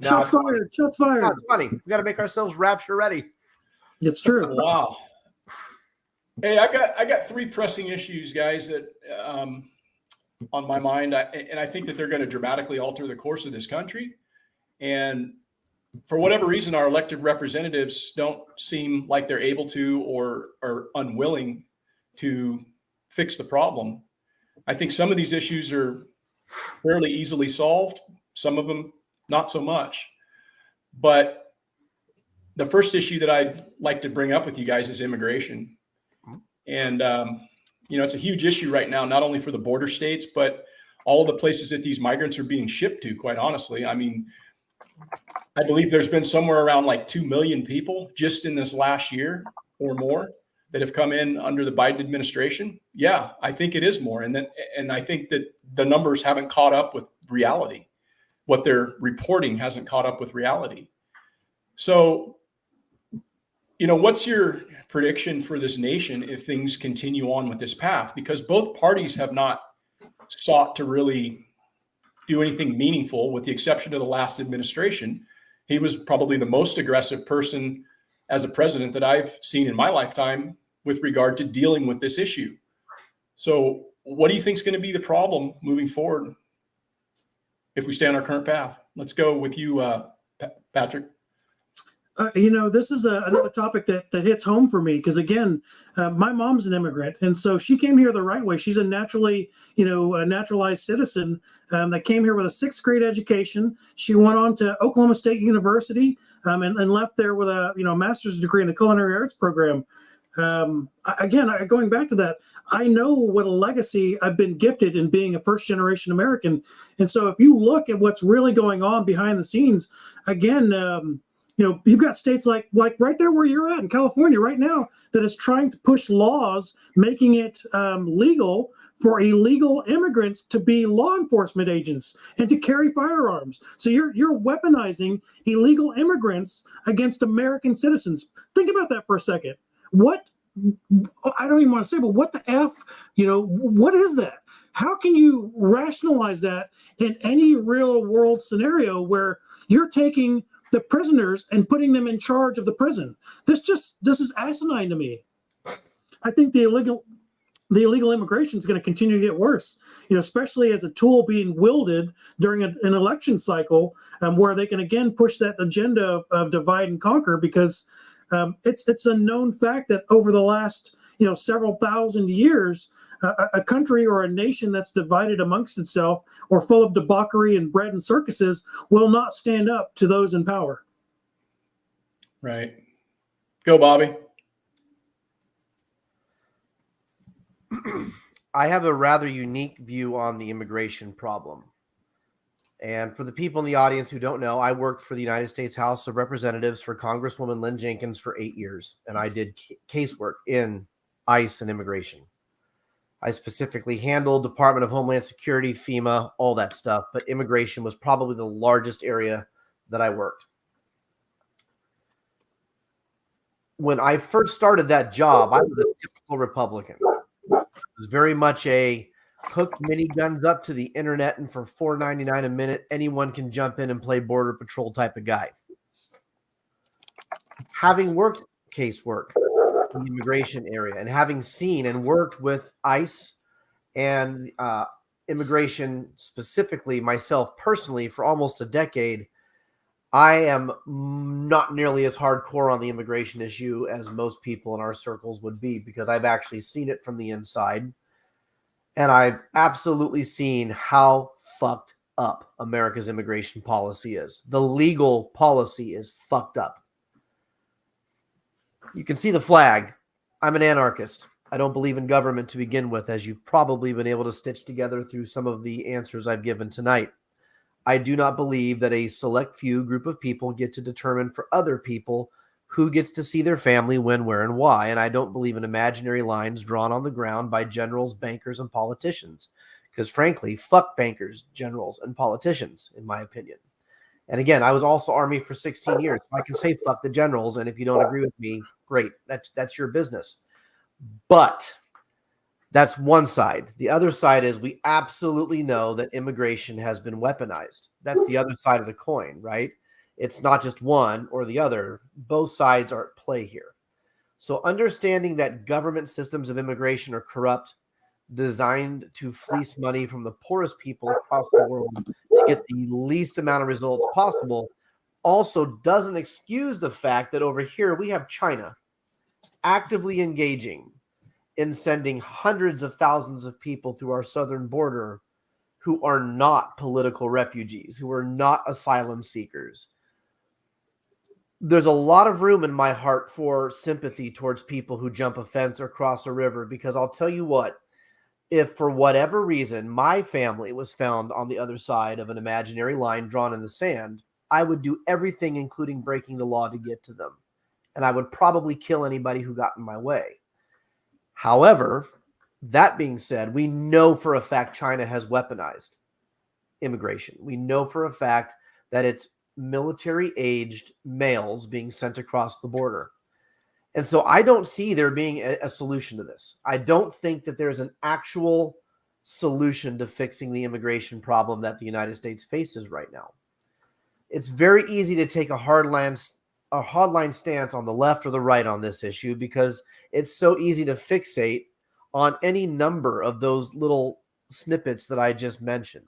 Shots fired. Shots fired. No, it's funny. We got to make ourselves rapture ready. It's true. Wow. Hey, I got three pressing issues, guys, that on my mind, and I think that they're going to dramatically alter the course of this country. And for whatever reason, our elected representatives don't seem like they're able to or are unwilling to fix the problem. I think some of these issues are fairly easily solved. Some of them not so much. But the first issue that I'd like to bring up with you guys is immigration. And, it's a huge issue right now, not only for the border states, but all of the places that these migrants are being shipped to, quite honestly. I mean, I believe there's been somewhere around like 2 million people just in this last year or more that have come in under the Biden administration. Yeah, I think it is more. And I think that the numbers haven't caught up with reality. What they're reporting hasn't caught up with reality. So, what's your prediction for this nation if things continue on with this path? Because both parties have not sought to really do anything meaningful, with the exception of the last administration. He was probably the most aggressive person as a president that I've seen in my lifetime with regard to dealing with this issue. So what do you think is going to be the problem moving forward if we stay on our current path? Let's go with you, Patrick. This is another topic that hits home for me because, again, my mom's an immigrant, and so she came here the right way. She's a naturalized citizen that came here with a 6th grade education. She went on to Oklahoma State University and left there with a master's degree in the culinary arts program. Going back to that, I know what a legacy I've been gifted in being a first-generation American, and so if you look at what's really going on behind the scenes, again. You've got states like right there where you're at in California right now that is trying to push laws making it legal for illegal immigrants to be law enforcement agents and to carry firearms. So you're weaponizing illegal immigrants against American citizens. Think about that for a second. What, I don't even want to say, but what the F, what is that? How can you rationalize that in any real world scenario where you're taking the prisoners and putting them in charge of the prison? This is asinine to me. I think the illegal immigration is going to continue to get worse, especially as a tool being wielded during an election cycle, where they can again push that agenda of divide and conquer, because it's a known fact that over the last several thousand years, a country or a nation that's divided amongst itself or full of debauchery and bread and circuses will not stand up to those in power. Right. Go, Bobby. I have a rather unique view on the immigration problem. And for the people in the audience who don't know, I worked for the United States House of Representatives for Congresswoman Lynn Jenkins for 8 years, and I did casework in ICE and immigration. I specifically handled Department of Homeland Security, FEMA, all that stuff, but immigration was probably the largest area that I worked. When I first started that job, I was a typical Republican. It was very much a hook miniguns up to the internet, and for $4.99 a minute, anyone can jump in and play Border Patrol type of guy. Having worked casework in the immigration area and having seen and worked with ICE and immigration specifically, myself personally, for almost a decade, I am not nearly as hardcore on the immigration issue as most people in our circles would be, because I've actually seen it from the inside. And I've absolutely seen how fucked up America's immigration policy is. The legal policy is fucked up. You can see the flag. I'm an anarchist. I don't believe in government to begin with, as you've probably been able to stitch together through some of the answers I've given tonight. I do not believe that a select few group of people get to determine for other people who gets to see their family, when, where, and why. And I don't believe in imaginary lines drawn on the ground by generals, bankers, and politicians. Because frankly, fuck bankers, generals, and politicians, in my opinion. And again, I was also Army for 16 years. So I can say fuck the generals, and if you don't agree with me, great. That's your business. But that's one side. The other side is we absolutely know that immigration has been weaponized. That's the other side of the coin, right? It's not just one or the other. Both sides are at play here. So understanding that government systems of immigration are corrupt, designed to fleece money from the poorest people across the world to get the least amount of results possible, also doesn't excuse the fact that over here we have China actively engaging in sending hundreds of thousands of people through our southern border who are not political refugees, who are not asylum seekers. There's a lot of room in my heart for sympathy towards people who jump a fence or cross a river, because I'll tell you what, if for whatever reason my family was found on the other side of an imaginary line drawn in the sand, I would do everything, including breaking the law, to get to them. And I would probably kill anybody who got in my way. However, that being said, we know for a fact China has weaponized immigration. We know for a fact that it's military-aged males being sent across the border. And so I don't see there being a solution to this. I don't think that there's an actual solution to fixing the immigration problem that the United States faces right now. It's very easy to take a hardline stance on the left or the right on this issue, because it's so easy to fixate on any number of those little snippets that I just mentioned.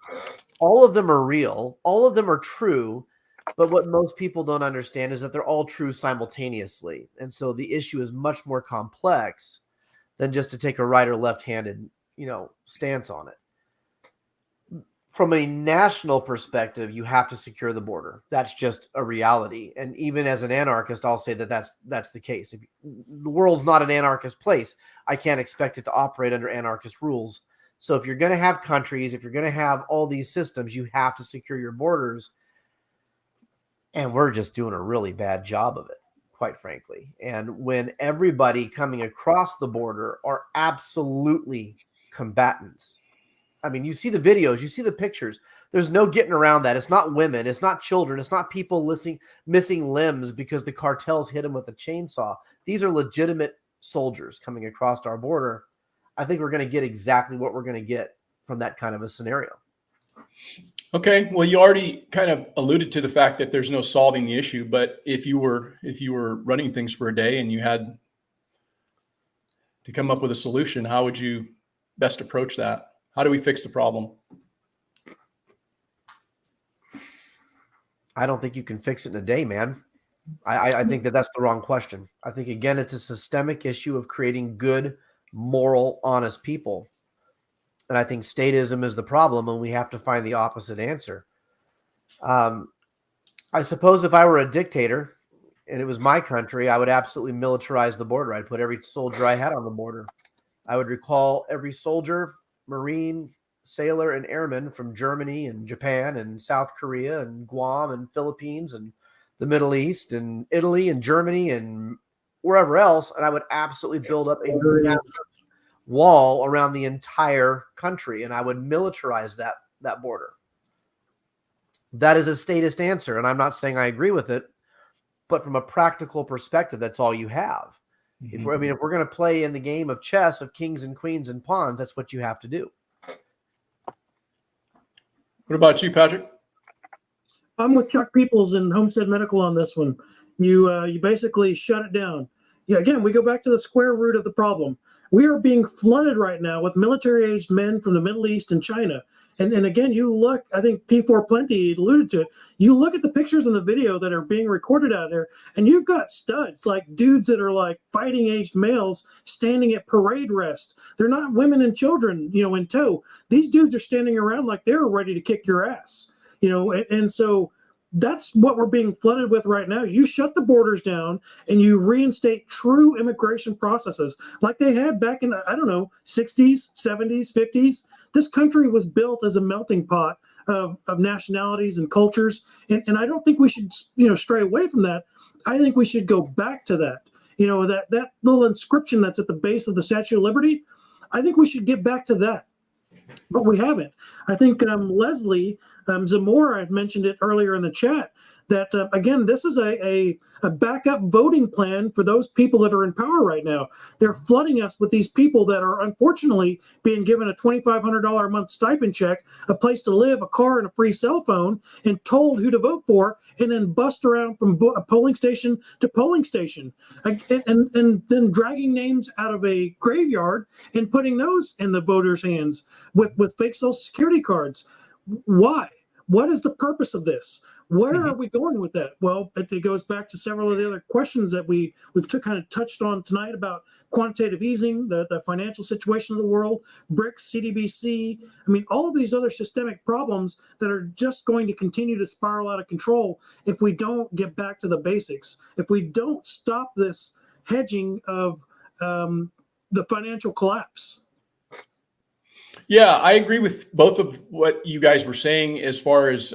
All of them are real. All of them are true. But what most people don't understand is that they're all true simultaneously. And so the issue is much more complex than just to take a right or left-handed, stance on it. From a national perspective, you have to secure the border. That's just a reality. And even as an anarchist, I'll say that that's the case. If the world's not an anarchist place, I can't expect it to operate under anarchist rules. So if you're going to have countries, if you're going to have all these systems, you have to secure your borders. And we're just doing a really bad job of it, quite frankly. And when everybody coming across the border are absolutely combatants. I mean, you see the videos, you see the pictures. There's no getting around that. It's not women. It's not children. It's not people missing limbs because the cartels hit them with a chainsaw. These are legitimate soldiers coming across our border. I think we're going to get exactly what we're going to get from that kind of a scenario. Okay, well, you already kind of alluded to the fact that there's no solving the issue, but if you were running things for a day and you had to come up with a solution, how would you best approach that? How do we fix the problem? I don't think you can fix it in a day, man. I think that's the wrong question. I think, again, it's a systemic issue of creating good, moral, honest people. And I think statism is the problem, and we have to find the opposite answer. I suppose if I were a dictator and it was my country, I would absolutely militarize the border. I'd put every soldier I had on the border. I would recall every soldier, Marine, sailor, and airman from Germany and Japan and South Korea and Guam and Philippines and the Middle East and Italy and Germany and wherever else. And I would absolutely build up a massive wall around the entire country, and I would militarize that border. That is a statist answer, and I'm not saying I agree with it, but from a practical perspective, that's all you have. If we're going to play in the game of chess of kings and queens and pawns, that's what you have to do. What about you, Patrick? I'm with Chuck Peoples and Homestead Medical on this one. You basically shut it down. Yeah, again, we go back to the square root of the problem. We are being flooded right now with military-aged men from the Middle East and China. And again, you look, I think P4 Plenty alluded to it. You look at the pictures in the video that are being recorded out there, and you've got studs, like dudes that are like fighting-aged males standing at parade rest. They're not women and children, in tow. These dudes are standing around like they're ready to kick your ass, and so that's what we're being flooded with right now. You shut the borders down and you reinstate true immigration processes like they had back in, 60s, 70s, 50s. This country was built as a melting pot of nationalities and cultures. And I don't think we should, stray away from that. I think we should go back to that. That little inscription that's at the base of the Statue of Liberty, I think we should get back to that. But we haven't. I think Leslie Zamora had mentioned it earlier in the chat that, again, this is a backup voting plan for those people that are in power right now. They're flooding us with these people that are unfortunately being given a $2,500 a month stipend check, a place to live, a car, and a free cell phone, and told who to vote for, and then bust around from polling station to polling station, and then dragging names out of a graveyard and putting those in the voters' hands with fake Social Security cards. Why? What is the purpose of this? Where are we going with that? Well, it goes back to several of the other questions that we've kind of touched on tonight about quantitative easing, the financial situation of the world, BRICS, CDBC. I mean, all of these other systemic problems that are just going to continue to spiral out of control if we don't get back to the basics, if we don't stop this hedging of the financial collapse. Yeah, I agree with both of what you guys were saying as far as,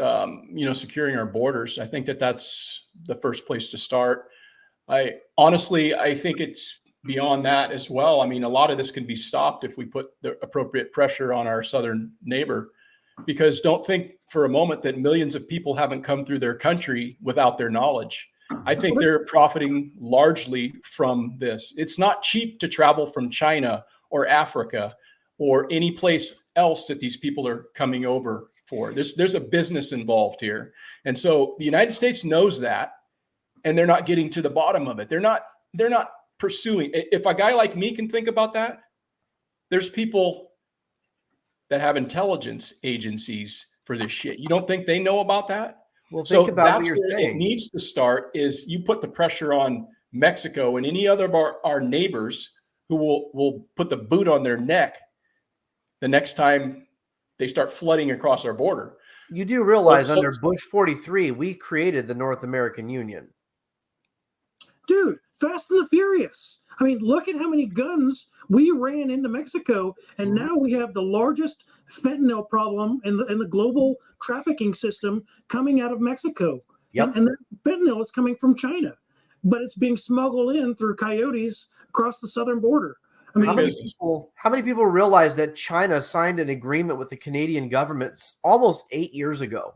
securing our borders. I think that's the first place to start. I think it's beyond that as well. I mean, a lot of this can be stopped if we put the appropriate pressure on our southern neighbor, because don't think for a moment that millions of people haven't come through their country without their knowledge. I think they're profiting largely from this. It's not cheap to travel from China or Africa or any place else that these people are coming over for. There's a business involved here. And so the United States knows that, and they're not getting to the bottom of it. They're not pursuing. If a guy like me can think about that, there's people that have intelligence agencies for this shit. You don't think they know about that? Well, think about what you're saying. It needs to start is you put the pressure on Mexico and any other of our neighbors who will put the boot on their neck the next time they start flooding across our border. You do realize under Bush 43, we created the North American Union. Dude, Fast and the Furious. I mean, look at how many guns we ran into Mexico, and now we have the largest fentanyl problem in the global trafficking system coming out of Mexico. Yep. And that fentanyl is coming from China, but it's being smuggled in through coyotes across the southern border. I mean, how many people realize that China signed an agreement with the Canadian government almost 8 years ago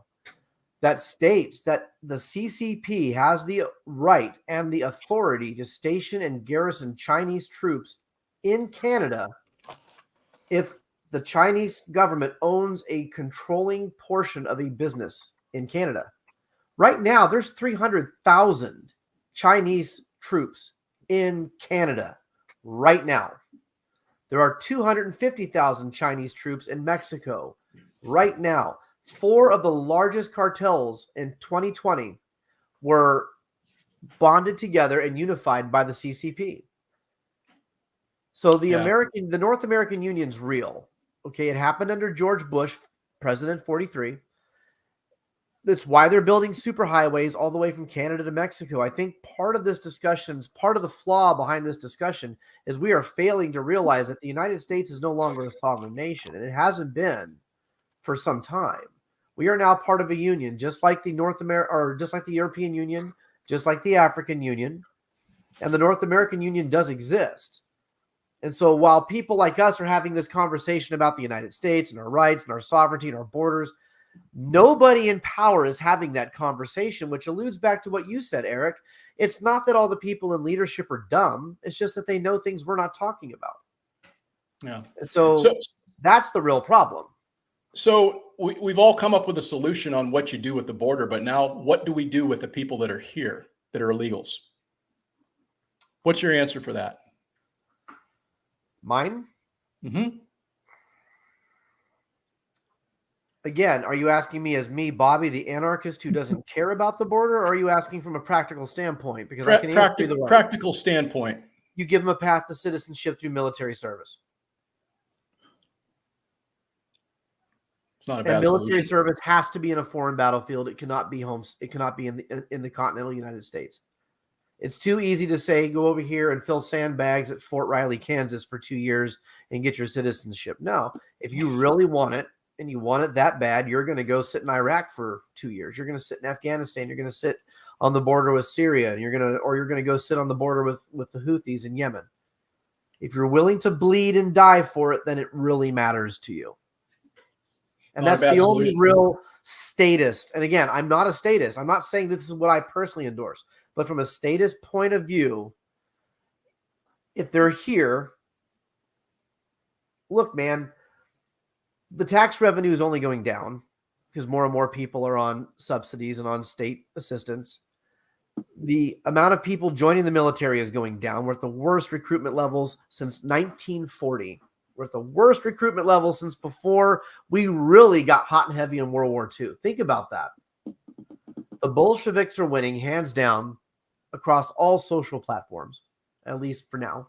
that states that the CCP has the right and the authority to station and garrison Chinese troops in Canada if the Chinese government owns a controlling portion of a business in Canada. Right now, there's 300,000 Chinese troops in Canada right now. There are 250,000 Chinese troops in Mexico right now. 4 of the largest cartels in 2020 were bonded together and unified by the CCP. So the North American Union's real. Okay, it happened under George Bush, President 43. That's why they're building superhighways all the way from Canada to Mexico. I think part of this discussion, part of the flaw behind this discussion, is we are failing to realize that the United States is no longer a sovereign nation, and it hasn't been for some time. We are now part of a union, just like the just like the European Union, just like the African Union, and the North American Union does exist. And so while people like us are having this conversation about the United States and our rights and our sovereignty and our borders, nobody in power is having that conversation, which alludes back to what you said, Eric. It's not that all the people in leadership are dumb. It's just that they know things we're not talking about. Yeah. And so that's the real problem. So we've all come up with a solution on what you do with the border, but now what do we do with the people that are here that are illegals? What's your answer for that? Mine? Mm-hmm. Again, are you asking me as me, Bobby, the anarchist who doesn't care about the border, or are you asking from a practical standpoint? Because I can answer the right. Practical standpoint. You give them a path to citizenship through military service. It's not a bad and military solution. service has to be in a foreign battlefield. It cannot be It cannot be in the continental United States. It's too easy to say, go over here and fill sandbags at Fort Riley, Kansas for 2 years and get your citizenship. No, if you really want it and you want it that bad, you're going to go sit in Iraq for 2 years. You're going to sit in Afghanistan. You're going to sit on the border with Syria, and you're going to go sit on the border with the Houthis in Yemen. If you're willing to bleed and die for it, then it really matters to you. And that's the only real statist. And again, I'm not a statist. I'm not saying that this is what I personally endorse. But from a statist point of view, if they're here, look, man, the tax revenue is only going down because more and more people are on subsidies and on state assistance. The amount of people joining the military is going down. We're at the worst recruitment levels since 1940. We're at the worst recruitment levels since before we really got hot and heavy in World War II. Think about that. The Bolsheviks are winning hands down across all social platforms, at least for now.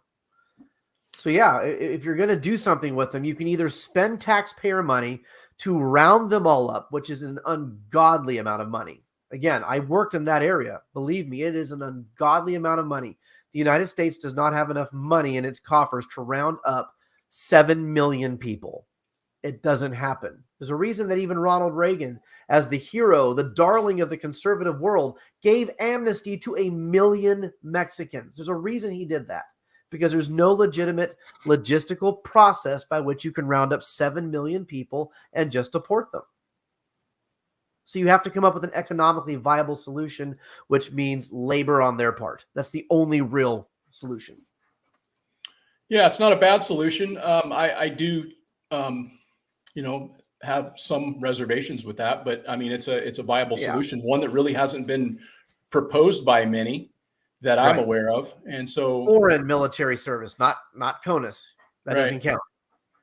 So yeah, if you're going to do something with them, you can either spend taxpayer money to round them all up, which is an ungodly amount of money. Again, I worked in that area. Believe me, it is an ungodly amount of money. The United States does not have enough money in its coffers to round up 7 million people. It doesn't happen. There's a reason that even Ronald Reagan, as the hero, the darling of the conservative world, gave amnesty to 1 million Mexicans. There's a reason he did that, because there's no legitimate logistical process by which you can round up 7 million people and just deport them. So you have to come up with an economically viable solution, which means labor on their part. That's the only real solution. Yeah, it's not a bad solution. I do, have some reservations with that, but I mean, it's a viable solution, one that really hasn't been proposed by many that I'm aware of. And so foreign military service, not CONUS. That doesn't count.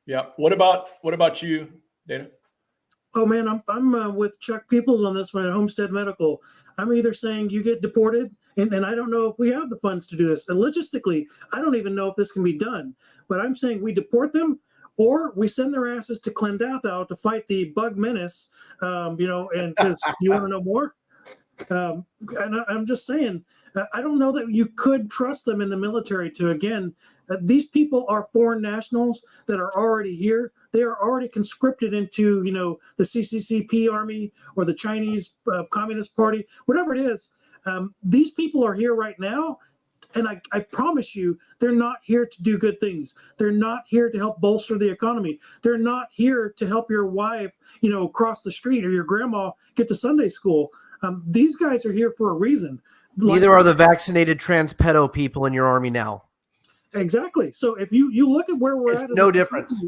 Yeah. What about you, Dana? Oh man, I'm with Chuck Peoples on this one at Homestead Medical. I'm either saying you get deported, and I don't know if we have the funds to do this. And logistically, I don't even know if this can be done. But I'm saying we deport them, or we send their asses to Clendatho to fight the bug menace. And because you want to know more. And I'm just saying, I don't know that you could trust them in the military to, again, these people are foreign nationals that are already here. They are already conscripted into, the CCCP army or the Chinese Communist Party, whatever it is. These people are here right now, And I promise you, they're not here to do good things. They're not here to help bolster the economy. They're not here to help your wife, cross the street, or your grandma get to Sunday school. These guys are here for a reason. Neither are the vaccinated trans pedo people in your army now. Exactly. So if you look at where we're It's at, no difference.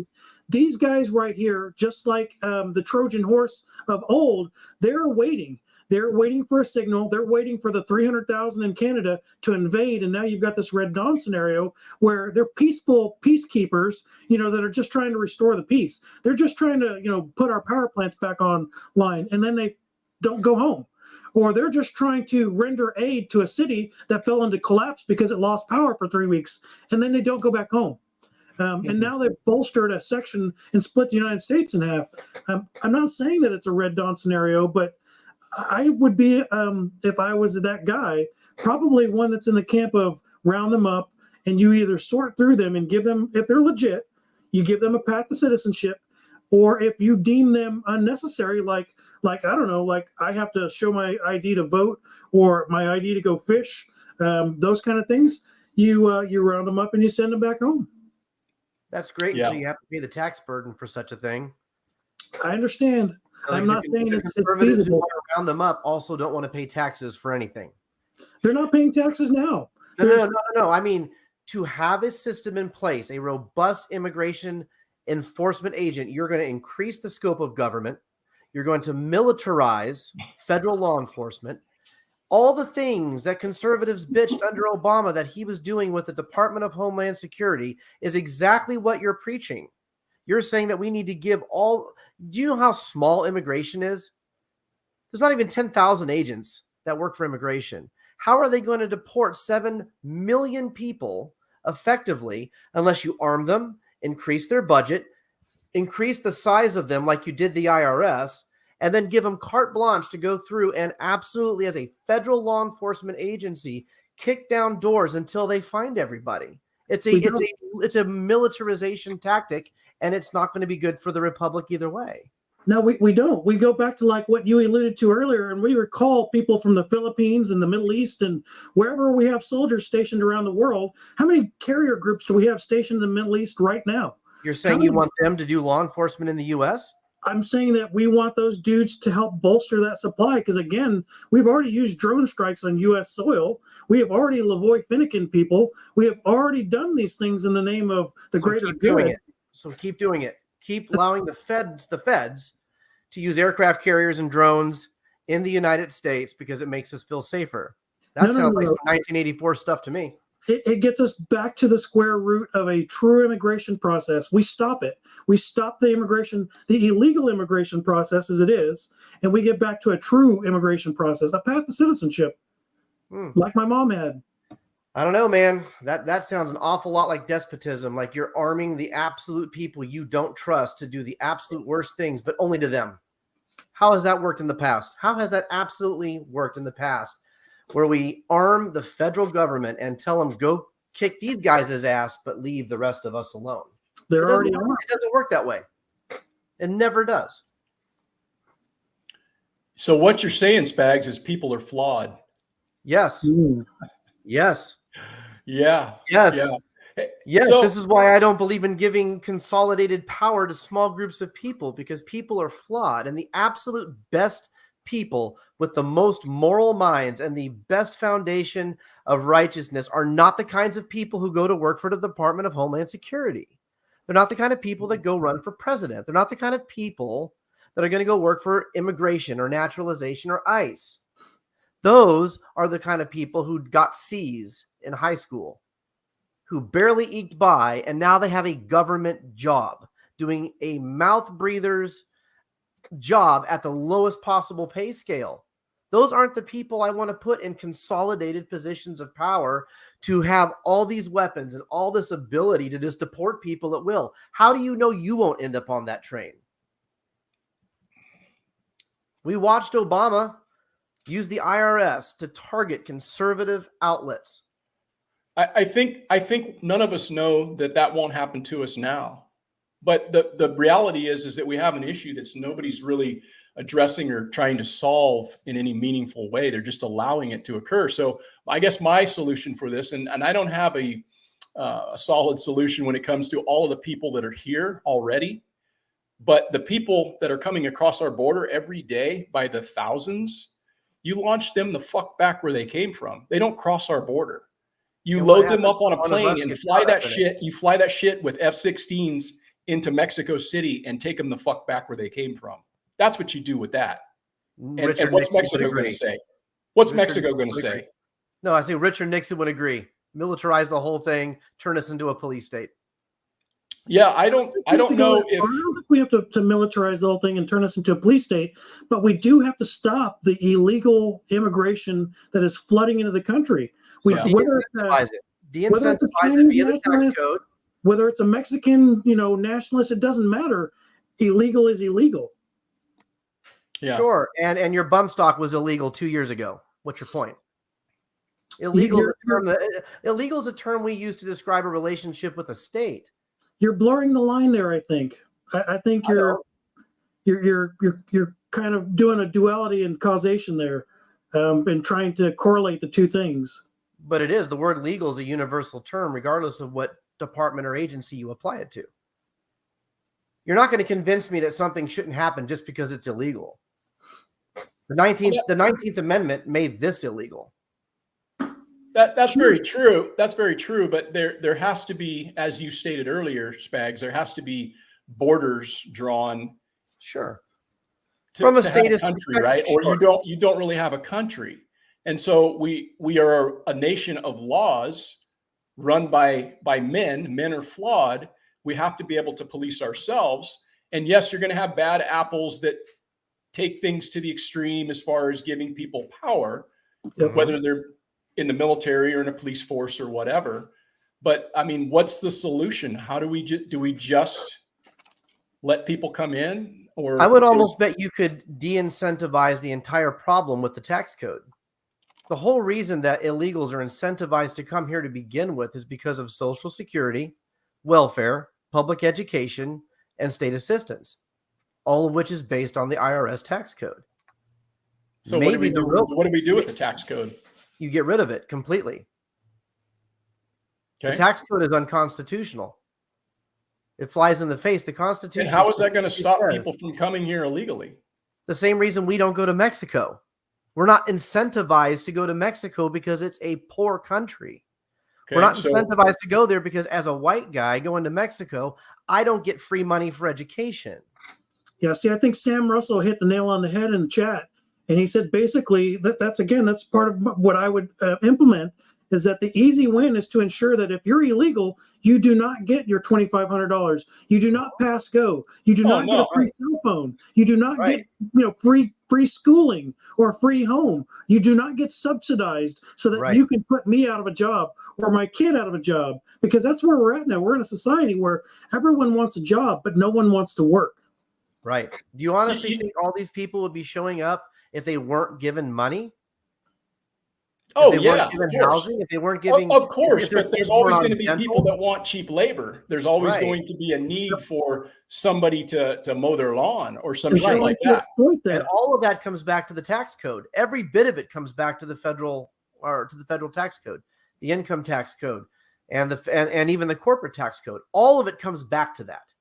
These guys right here, just like the Trojan horse of old, they're waiting. They're waiting for a signal. They're waiting for the 300,000 in Canada to invade. And now you've got this Red Dawn scenario where they're peaceful peacekeepers, that are just trying to restore the peace. They're just trying to, put our power plants back online, and then they don't go home. Or they're just trying to render aid to a city that fell into collapse because it lost power for 3 weeks, and then they don't go back home. And now they've bolstered a section and split the United States in half. I'm not saying that it's a Red Dawn scenario, but I would be, if I was that guy, probably one that's in the camp of round them up, and you either sort through them and give them, if they're legit, you give them a path to citizenship, or if you deem them unnecessary, like I don't know, like I have to show my ID to vote or my ID to go fish, those kind of things, you round them up and you send them back home. That's great until you have to pay the tax burden for such a thing. I understand. Like, I'm not saying it's conservatives who feasible. want to round them up also don't want to pay taxes for anything. They're not paying taxes now. No. I mean, to have a system in place, a robust immigration enforcement agent, you're going to increase the scope of government. You're going to militarize federal law enforcement. All the things that conservatives bitched under Obama that he was doing with the Department of Homeland Security is exactly what you're preaching. You're saying that we need to give all. Do you know how small immigration is? There's not even 10,000 agents that work for immigration. How are they going to deport 7 million people effectively unless you arm them, increase their budget, increase the size of them like you did the IRS, and then give them carte blanche to go through and absolutely, as a federal law enforcement agency, kick down doors until they find everybody? It's a militarization tactic, and it's not going to be good for the republic either way. No, we don't. We go back to like what you alluded to earlier, and we recall people from the Philippines and the Middle East and wherever we have soldiers stationed around the world. How many carrier groups do we have stationed in the Middle East right now? You're saying you want them to do law enforcement in the U.S.? I'm saying that we want those dudes to help bolster that supply because, again, we've already used drone strikes on U.S. soil. We have already Lavoy Finnegan people. We have already done these things in the name of the greater good. So keep doing it. Keep allowing the feds to use aircraft carriers and drones in the United States because it makes us feel safer. That sounds like some 1984 stuff to me. It gets us back to the square root of a true immigration process. We stop it. We stop the illegal immigration process as it is, and we get back to a true immigration process, a path to citizenship, like my mom had. I don't know, man. That sounds an awful lot like despotism, like you're arming the absolute people you don't trust to do the absolute worst things, but only to them. How has that worked in the past? How has that absolutely worked in the past? Where we arm the federal government and tell them, go kick these guys' ass, but leave the rest of us alone. It doesn't work that way. It never does. So what you're saying, Spags, is people are flawed. Yes. Yes. Yeah. Yes. Yeah. Yes. So, this is why I don't believe in giving consolidated power to small groups of people, because people are flawed, and the absolute best people with the most moral minds and the best foundation of righteousness are not the kinds of people who go to work for the Department of Homeland Security. They're not the kind of people that go run for president. They're not the kind of people that are going to go work for immigration or naturalization or ICE. Those are the kind of people who got C's in high school, who barely eked by, and now they have a government job doing a mouth breather's job at the lowest possible pay scale. Those aren't the people I want to put in consolidated positions of power to have all these weapons and all this ability to just deport people at will. How do you know you won't end up on that train? We watched Obama use the IRS to target conservative outlets. I think none of us know that won't happen to us now. But the reality is that we have an issue that's nobody's really addressing or trying to solve in any meaningful way. They're just allowing it to occur. So I guess my solution for this, and I don't have a solid solution when it comes to all of the people that are here already, but the people that are coming across our border every day by the thousands, you launch them the fuck back where they came from. They don't cross our border. You load them up on a plane and fly that shit. You fly that shit with F-16s into Mexico City and take them the fuck back where they came from. That's what you do with that. And what's Mexico going to say? What's Mexico going to say? No, I think Richard Nixon would agree. Militarize the whole thing, turn us into a police state. Yeah, I don't know if I don't think we have to militarize the whole thing and turn us into a police state, but we do have to stop the illegal immigration that is flooding into the country. De-incentivize it. De-incentivize it via the tax code. Whether it's a Mexican, nationalist, it doesn't matter. Illegal is illegal. Yeah. Sure. And your bum stock was illegal 2 years ago. What's your point? Illegal is a term we use to describe a relationship with a state. You're blurring the line there, I think. I think you're kind of doing a duality and causation there, and trying to correlate the two things. But it is. The word legal is a universal term, regardless of what department or agency you apply it to. You're not going to convince me that something shouldn't happen just because it's illegal. The 19th Amendment made this illegal. That's very true. That's very true. But there has to be, as you stated earlier, Spags, there has to be borders drawn. Sure. From a state of country, right? Sure. Or you don't really have a country. And so we are a nation of laws run by men. Men are flawed. We have to be able to police ourselves. And yes, you're going to have bad apples that take things to the extreme as far as giving people power, whether they're in the military or in a police force or whatever. But I mean, what's the solution? How do we just let people come in? Or I would almost bet you could de-incentivize the entire problem with the tax code. The whole reason that illegals are incentivized to come here to begin with is because of Social Security, welfare, public education, and state assistance, all of which is based on the IRS tax code. So what do we do with the tax code? You get rid of it completely. Okay. The tax code is unconstitutional. It flies in the face. The Constitution. And how is that going to stop people from coming here illegally? The same reason we don't go to Mexico. We're not incentivized to go to Mexico because it's a poor country. Okay, we're not incentivized to go there because as a white guy going to Mexico, I don't get free money for education. Yeah, see, I think Sam Russell hit the nail on the head in the chat. And he said, basically, that's part of what I would implement, is that the easy win is to ensure that if you're illegal, you do not get your $2,500. You do not pass go. You do not get a free cell phone. You do not get free schooling or free home. You do not get subsidized so that you can put me out of a job or my kid out of a job, because that's where we're at now. We're in a society where everyone wants a job, but no one wants to work. Right. Do you honestly think all these people would be showing up if they weren't given money? Oh, yeah, housing, if they weren't giving, of course, but there's always going to be people that want cheap labor. There's always going to be a need for somebody to mow their lawn or some shit like that. And all of that comes back to the tax code. Every bit of it comes back to the federal tax code, the income tax code, and and even the corporate tax code. All of it comes back to that.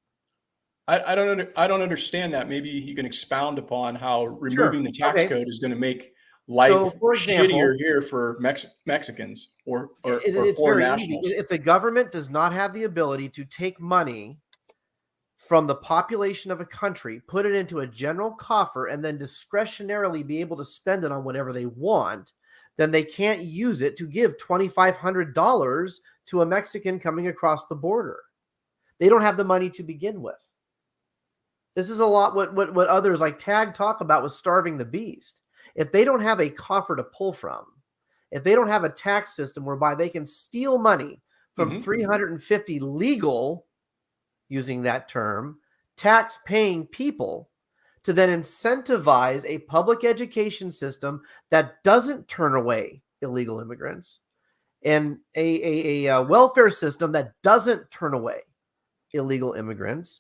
I don't understand that. Maybe you can expound upon how removing the tax code is going to make life shittier here for Mexicans or it's foreign very nationals. Easy. If the government does not have the ability to take money from the population of a country, put it into a general coffer, and then discretionarily be able to spend it on whatever they want, then they can't use it to give $2,500 to a Mexican coming across the border. They don't have the money to begin with. This is a lot what others like Tag talk about with starving the beast. If they don't have a coffer to pull from, if they don't have a tax system whereby they can steal money from 350 legal, using that term, tax-paying people to then incentivize a public education system that doesn't turn away illegal immigrants and a welfare system that doesn't turn away illegal immigrants,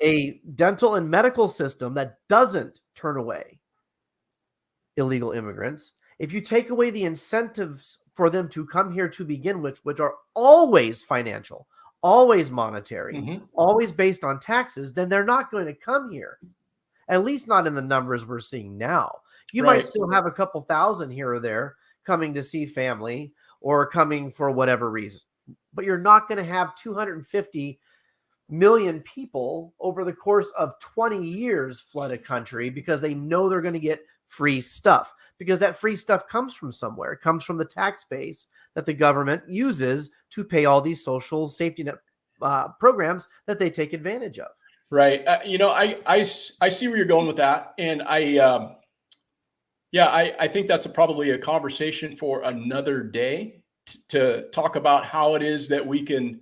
a dental and medical system that doesn't turn away illegal immigrants. If you take away the incentives for them to come here to begin with, which are always financial, always monetary, always based on taxes, then they're not going to come here. At least not in the numbers we're seeing now. You might still have a couple thousand here or there coming to see family or coming for whatever reason, but you're not going to have 250 million people over the course of 20 years flood a country because they know they're going to get free stuff, because that free stuff comes from somewhere. It comes from the tax base that the government uses to pay all these social safety net programs that they take advantage of. Right. I see where you're going with that. And I think that's probably a conversation for another day to talk about how it is that we can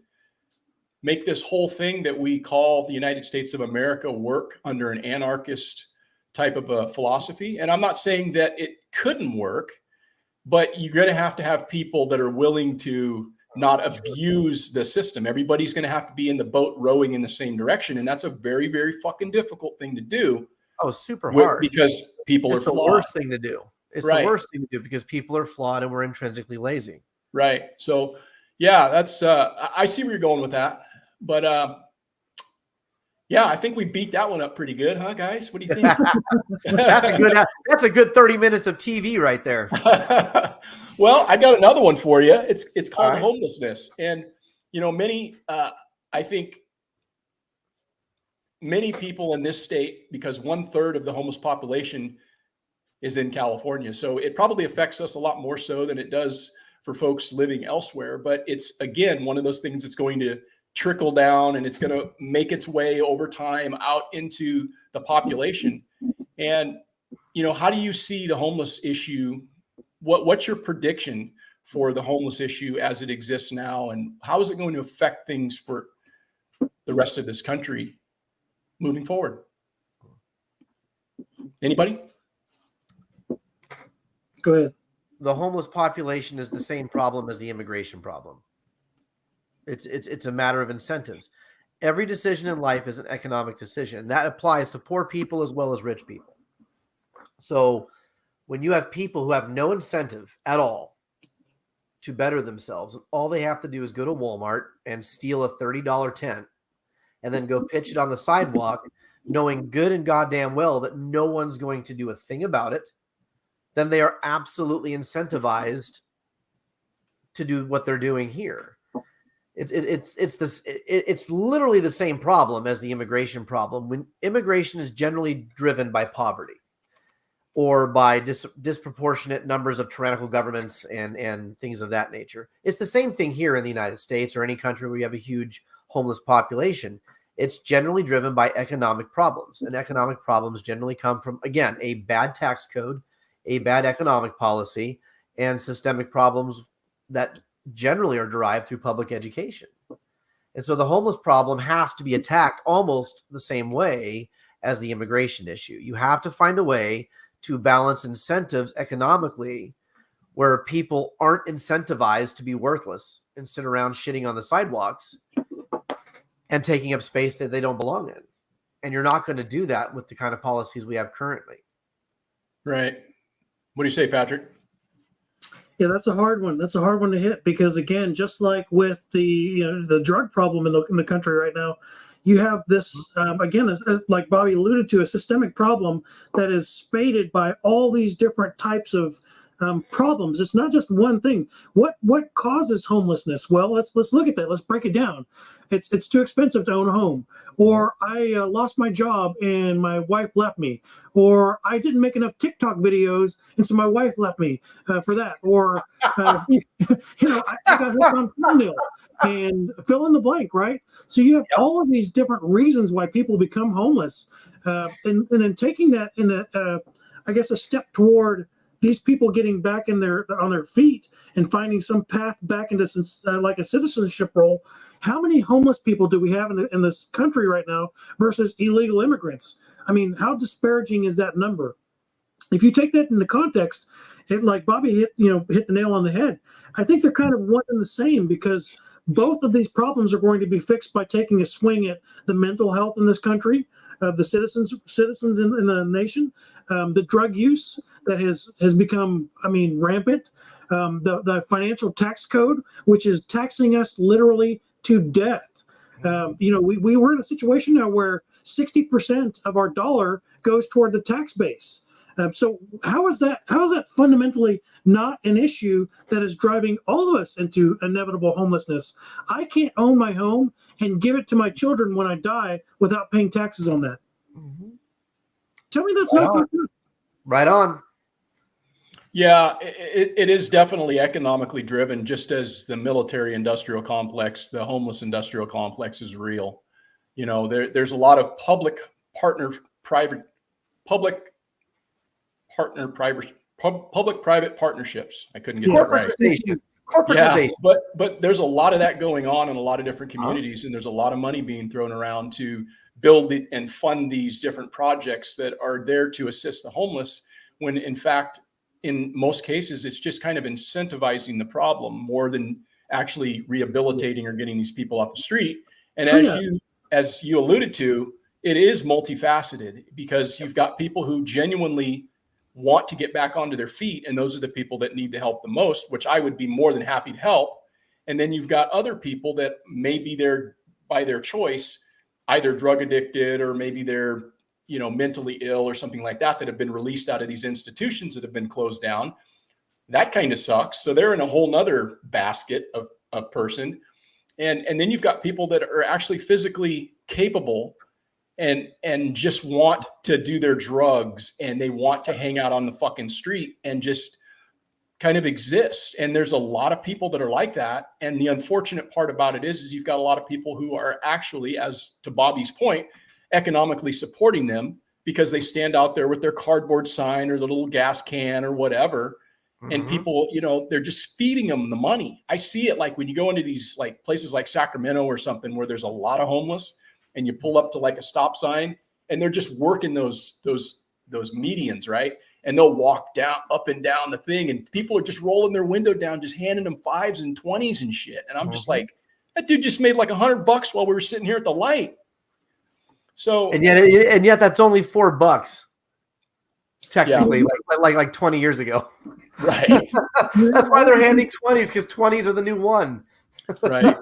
make this whole thing that we call the United States of America work under an anarchist type of a philosophy. And I'm not saying that it couldn't work, but you're going to have people that are willing to not abuse the system. Everybody's going to have to be in the boat rowing in the same direction. And that's a very, very fucking difficult thing to do. Oh, super hard. Because people are flawed. It's the worst thing to do. It's the worst thing to do because people are flawed and we're intrinsically lazy. Right. So, yeah, that's, I see where you're going with that. But, I think we beat that one up pretty good, huh, guys? What do you think? That's a good 30 minutes of TV right there. Well, I got another one for you. It's called homelessness. And, I think many people in this state, because 1/3 of the homeless population is in California. So it probably affects us a lot more so than it does for folks living elsewhere. But it's, again, one of those things that's going to trickle down and it's going to make its way over time out into the population. And, how do you see the homeless issue? What's your prediction for the homeless issue as it exists now? And how is it going to affect things for the rest of this country moving forward? Anybody? Go ahead. The homeless population is the same problem as the immigration problem. It's a matter of incentives. Every decision in life is an economic decision. That applies to poor people as well as rich people. So when you have people who have no incentive at all to better themselves, all they have to do is go to Walmart and steal a $30 tent and then go pitch it on the sidewalk, knowing good and goddamn well that no one's going to do a thing about it, then they are absolutely incentivized to do what they're doing here. It's literally the same problem as the immigration problem. When immigration is generally driven by poverty or by disproportionate numbers of tyrannical governments and things of that nature. It's the same thing here in the United States or any country where you have a huge homeless population. It's generally driven by economic problems, and economic problems generally come from, again, a bad tax code, a bad economic policy, and systemic problems that generally are derived through public education. And so the homeless problem has to be attacked almost the same way as the immigration issue. You have to find a way to balance incentives economically where people aren't incentivized to be worthless and sit around shitting on the sidewalks and taking up space that they don't belong in. And you're not going to do that with the kind of policies we have currently. Right. What do you say, Patrick? Yeah, that's a hard one. That's a hard one to hit because, again, just like with the drug problem in the country right now, you have this, again, as like Bobby alluded to, a systemic problem that is spaded by all these different types of problems. It's not just one thing. What causes homelessness? Well, let's look at that. Let's break it down. It's too expensive to own a home, or I lost my job and my wife left me, or I didn't make enough TikTok videos and so my wife left me for that, or I got hooked on Thorndale, and fill in the blank, right? So you have all of these different reasons why people become homeless, and then taking that in a step toward these people getting back on their feet and finding some path back into like a citizenship role. How many homeless people do we have in this country right now versus illegal immigrants? I mean, how disparaging is that number? If you take that into context, like Bobby hit the nail on the head. I think they're kind of one and the same because both of these problems are going to be fixed by taking a swing at the mental health in this country, of the citizens in the nation, the drug use that has become, rampant. the financial tax code, which is taxing us literally to death. We were in a situation now where 60% of our dollar goes toward the tax base. So how is that fundamentally not an issue that is driving all of us into inevitable homelessness? I can't own my home and give it to my children when I die without paying taxes on that. Mm-hmm. Tell me that's not good. Right on. Yeah, it is definitely economically driven, just as the military industrial complex, the homeless industrial complex is real. There's a lot of public private partnerships. I couldn't get that right. Corporatization. Yeah, but there's a lot of that going on in a lot of different communities, and there's a lot of money being thrown around to build and fund these different projects that are there to assist the homeless, when in fact, in most cases, it's just kind of incentivizing the problem more than actually rehabilitating or getting these people off the street. And as you alluded to, it is multifaceted, because you've got people who genuinely want to get back onto their feet, and those are the people that need the help the most, which I would be more than happy to help. And then you've got other people that may be there by their choice, either drug addicted or maybe they're mentally ill or something like that have been released out of these institutions that have been closed down. That kind of sucks. So they're in a whole nother basket of person. And then you've got people that are actually physically capable and just want to do their drugs, and they want to hang out on the fucking street and just kind of exist. And there's a lot of people that are like that. And the unfortunate part about it is you've got a lot of people who are actually, as to Bobby's point, economically supporting them, because they stand out there with their cardboard sign or the little gas can or whatever. Mm-hmm. And people, they're just feeding them the money. I see it like when you go into these like places like Sacramento or something where there's a lot of homeless, and you pull up to like a stop sign, and they're just working those medians, right? And they'll walk up and down the thing, and people are just rolling their window down, just handing them 5s and 20s and shit. And I'm just like, that dude just made like $100 while we were sitting here at the light. So and yet that's only $4 technically, like 20 years ago. Right. That's why they're handing 20s, because 20s are the new one. Right.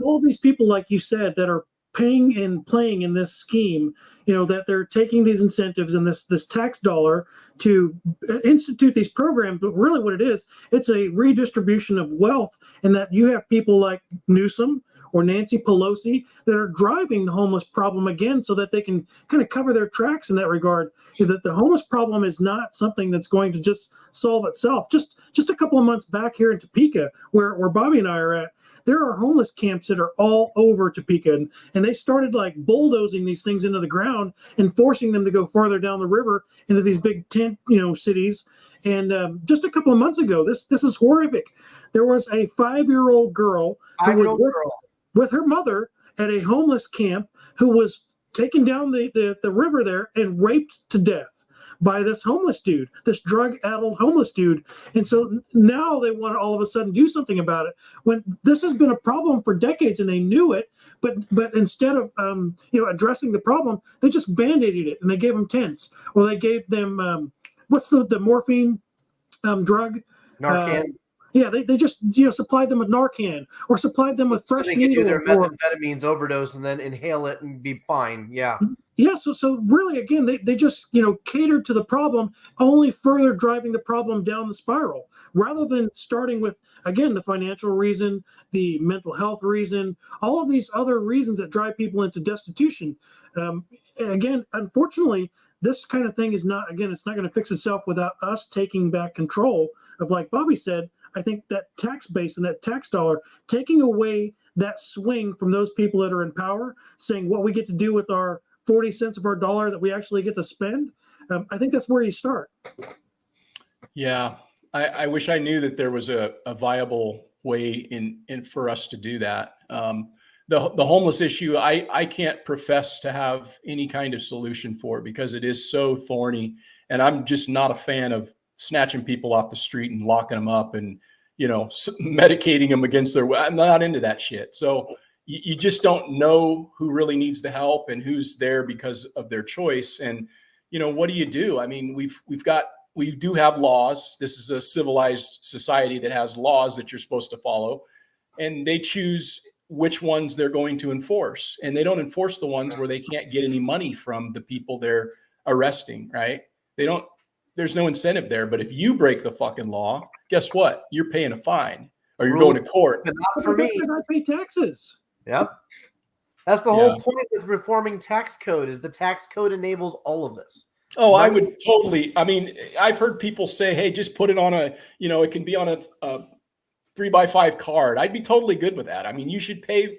All these people, like you said, that are paying and playing in this scheme, that they're taking these incentives and this tax dollar to institute these programs. But really what it is, it's a redistribution of wealth, and that you have people like Newsom or Nancy Pelosi that are driving the homeless problem again, so that they can kind of cover their tracks in that regard. That the homeless problem is not something that's going to just solve itself. Just a couple of months back here in Topeka, where Bobby and I are at, there are homeless camps that are all over Topeka, and they started like bulldozing these things into the ground and forcing them to go farther down the river into these big tent, cities. And just a couple of months ago, this is horrific. There was a 5-year-old girl with her mother at a homeless camp who was taken down the river there and raped to death by this homeless dude, this drug-addled homeless dude. And so now they want to all of a sudden do something about it, when this has been a problem for decades and they knew it, but instead of addressing the problem, they just band-aided it, and they gave them tents, or they gave them what's the morphine drug? Narcan. They just supplied them with Narcan, or supplied them with fresh so they can do their methamphetamines overdose and then inhale it and be fine. Yeah. Yeah, so really, again, they just catered to the problem, only further driving the problem down the spiral, rather than starting with, again, the financial reason, the mental health reason, all of these other reasons that drive people into destitution. And again, unfortunately, this kind of thing is not, again, it's not going to fix itself without us taking back control of, like Bobby said, I think that tax base and that tax dollar, taking away that swing from those people that are in power, saying what we get to do with our 40 cents of our dollar that we actually get to spend. I think that's where you start. Yeah. I wish I knew that there was a viable way in for us to do that. The homeless issue, I can't profess to have any kind of solution for, because it is so thorny, and I'm just not a fan of snatching people off the street and locking them up and, medicating them against their will. I'm not into that shit. So you just don't know who really needs the help and who's there because of their choice. And, what do you do? I mean, we've got we do have laws. This is a civilized society that has laws that you're supposed to follow, and they choose which ones they're going to enforce. And they don't enforce the ones where they can't get any money from the people they're arresting, right? There's no incentive there. But if you break the fucking law, guess what? You're paying a fine or you're going to court. But not for me. I pay taxes. Yep. That's the whole point with reforming tax code, is the tax code enables all of this. Oh, I would totally. I mean, I've heard people say, hey, just put it on it can be on a 3x5 card. I'd be totally good with that. I mean, you should pay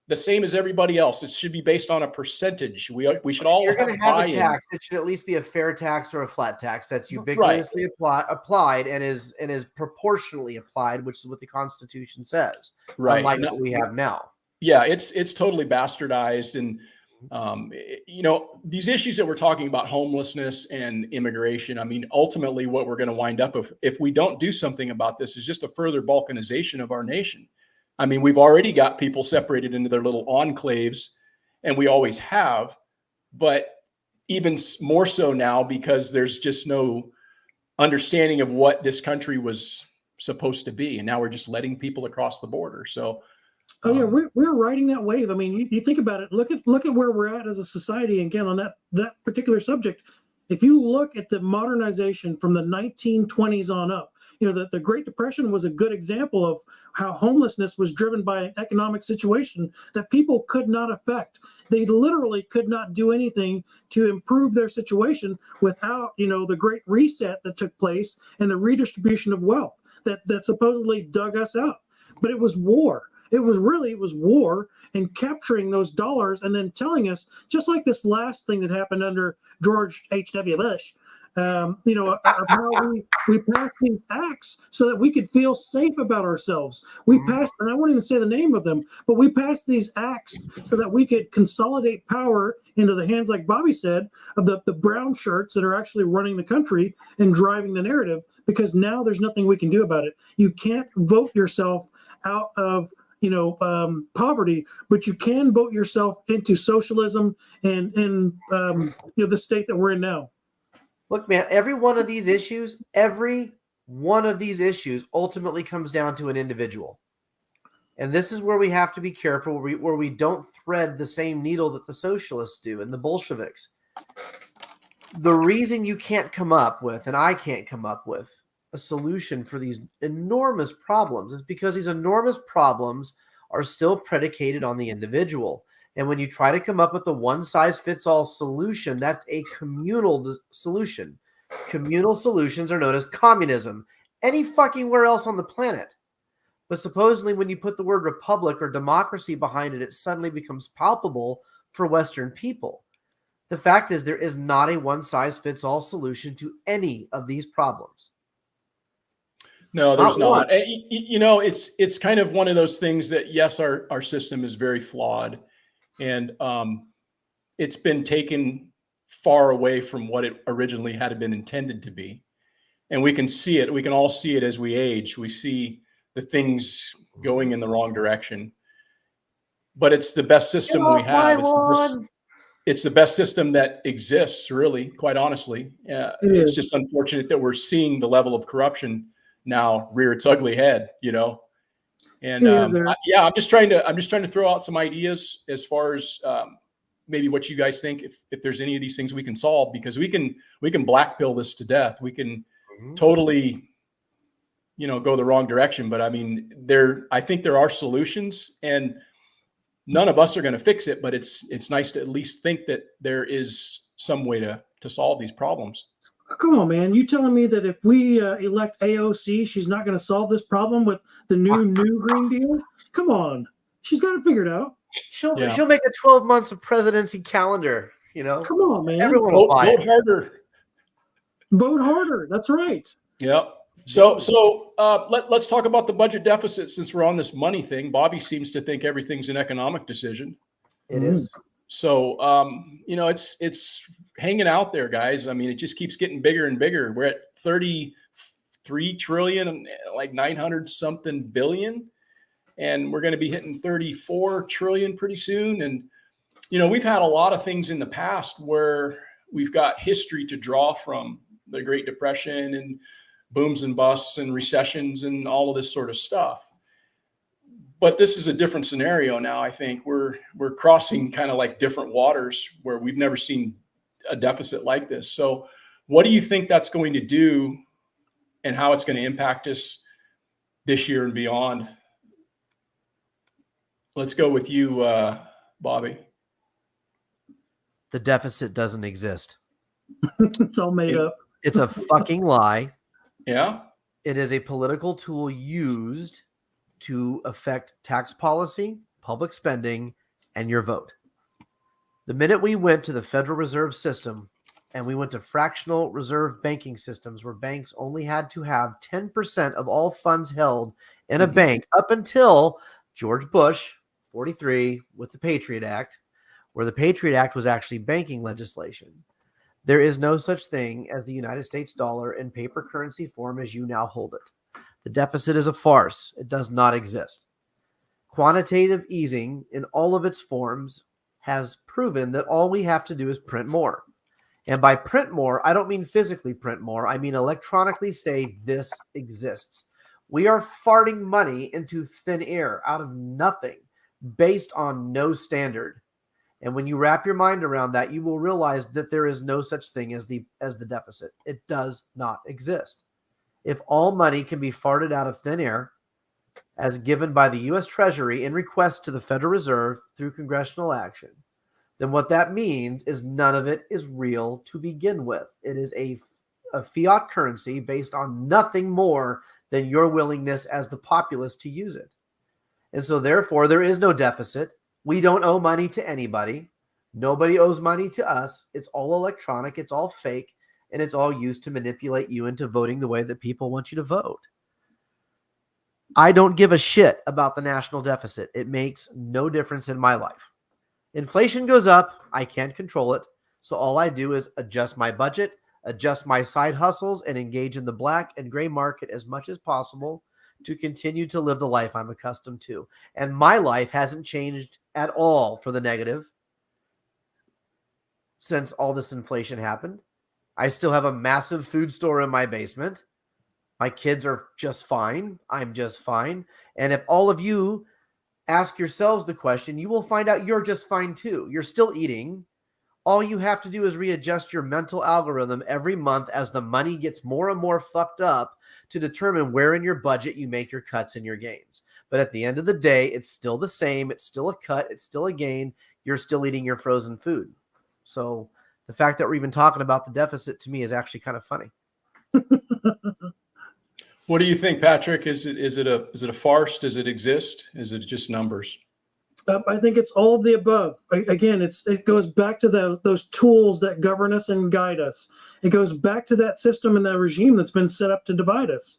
the same as everybody else. It should be based on a percentage. We should all. You're going to have a tax. It should at least be a fair tax or a flat tax that's ubiquitously applied and is proportionally applied, which is what the Constitution says. Right. Unlike what we have now. Yeah, it's totally bastardized. And these issues that we're talking about, homelessness and immigration, I mean, ultimately what we're going to wind up with, if we don't do something about this, is just a further balkanization of our nation. I mean, we've already got people separated into their little enclaves, and we always have, but even more so now because there's just no understanding of what this country was supposed to be. And now we're just letting people across the border. So, we're riding that wave. I mean, you think about it. Look at where we're at as a society. Again, on that particular subject, if you look at the modernization from the 1920s on up, the Great Depression was a good example of how homelessness was driven by an economic situation that people could not affect. They literally could not do anything to improve their situation without, the Great Reset that took place and the redistribution of wealth that supposedly dug us out. But it was war. It was war and capturing those dollars and then telling us, just like this last thing that happened under George H.W. Bush, of how we passed these acts so that we could feel safe about ourselves. We passed, and I won't even say the name of them, but we passed these acts so that we could consolidate power into the hands, like Bobby said, of the brown shirts that are actually running the country and driving the narrative, because now there's nothing we can do about it. You can't vote yourself out of poverty, but you can vote yourself into socialism and the state that we're in now. Look, man, every one of these issues ultimately comes down to an individual. And this is where we have to be careful, where we don't thread the same needle that the socialists do and the Bolsheviks. The reason you can't come up with, and I can't come up with, a solution for these enormous problems is because these enormous problems are still predicated on the individual. And when you try to come up with a one-size-fits-all solution, that's a communal solution. Communal solutions are known as communism. Any fucking where else on the planet. But supposedly when you put the word republic or democracy behind it, it suddenly becomes palpable for Western people. The fact is, there is not a one-size-fits-all solution to any of these problems. No, there's not. It's kind of one of those things that, yes, our system is very flawed. And it's been taken far away from what it originally had been intended to be. And we can see it. We can all see it as we age. We see the things going in the wrong direction. But it's the best system we have. It's the best system that exists, really, quite honestly. It's just unfortunate that we're seeing the level of corruption now rear its ugly head, And I'm just trying to throw out some ideas as far as maybe what you guys think, if there's any of these things we can solve, because we can black pill this to death. We can totally, go the wrong direction. But I mean, I think there are solutions, and none of us are going to fix it. But it's nice to at least think that there is some way to solve these problems. Come on, man. You telling me that if we elect AOC, she's not going to solve this problem with the new Green Deal? Come on. She's got to figure it out. She'll make a 12 months of presidency calendar, Come on, man. Everyone will vote harder. Vote harder. That's right. Yep. So let's talk about the budget deficit, since we're on this money thing. Bobby seems to think everything's an economic decision. It is. So, it's hanging out there, guys. I mean, it just keeps getting bigger and bigger. We're at 33 trillion, like 900 something billion. And we're going to be hitting 34 trillion pretty soon. And, we've had a lot of things in the past where we've got history to draw from the Great Depression and booms and busts and recessions and all of this sort of stuff. But this is a different scenario now. I think we're crossing kind of like different waters where we've never seen a deficit like this. So what do you think that's going to do and how it's going to impact us this year and beyond? Let's go with you, Bobby. The deficit doesn't exist. It's all made up. It's a fucking lie. Yeah. It is a political tool used to affect tax policy, public spending, and your vote. The minute we went to the Federal Reserve System and we went to fractional reserve banking systems where banks only had to have 10% of all funds held in a bank up until George Bush, 43, with the Patriot Act, where the Patriot Act was actually banking legislation. There is no such thing as the United States dollar in paper currency form as you now hold it. The deficit is a farce. It does not exist. Quantitative easing in all of its forms has proven that all we have to do is print more. And by print more, I don't mean physically print more. I mean electronically say this exists. We are farting money into thin air out of nothing based on no standard. And when you wrap your mind around that, you will realize that there is no such thing as the deficit. It does not exist. If all money can be farted out of thin air, as given by the U.S. Treasury in request to the Federal Reserve through congressional action, then what that means is none of it is real to begin with. It is a fiat currency based on nothing more than your willingness as the populace to use it. And so therefore, there is no deficit. We don't owe money to anybody. Nobody owes money to us. It's all electronic. It's all fake. And it's all used to manipulate you into voting the way that people want you to vote. I don't give a shit about the national deficit. It makes no difference in my life. Inflation goes up. I can't control it. So all I do is adjust my budget, adjust my side hustles, and engage in the black and gray market as much as possible to continue to live the life I'm accustomed to. And my life hasn't changed at all for the negative since all this inflation happened. I still have a massive food store in my basement. My kids are just fine. I'm just fine. And if all of you ask yourselves the question, you will find out you're just fine too. You're still eating. All you have to do is readjust your mental algorithm every month as the money gets more and more fucked up to determine where in your budget you make your cuts and your gains. But at the end of the day, it's still the same. It's still a cut. It's still a gain. You're still eating your frozen food. So the fact that we're even talking about the deficit to me is actually kind of funny. What do you think, Patrick? Is it a farce? Does it exist? Is it just numbers? I think it's all of the above. Again, it goes back to those tools that govern us and guide us. It goes back to that system and that regime that's been set up to divide us.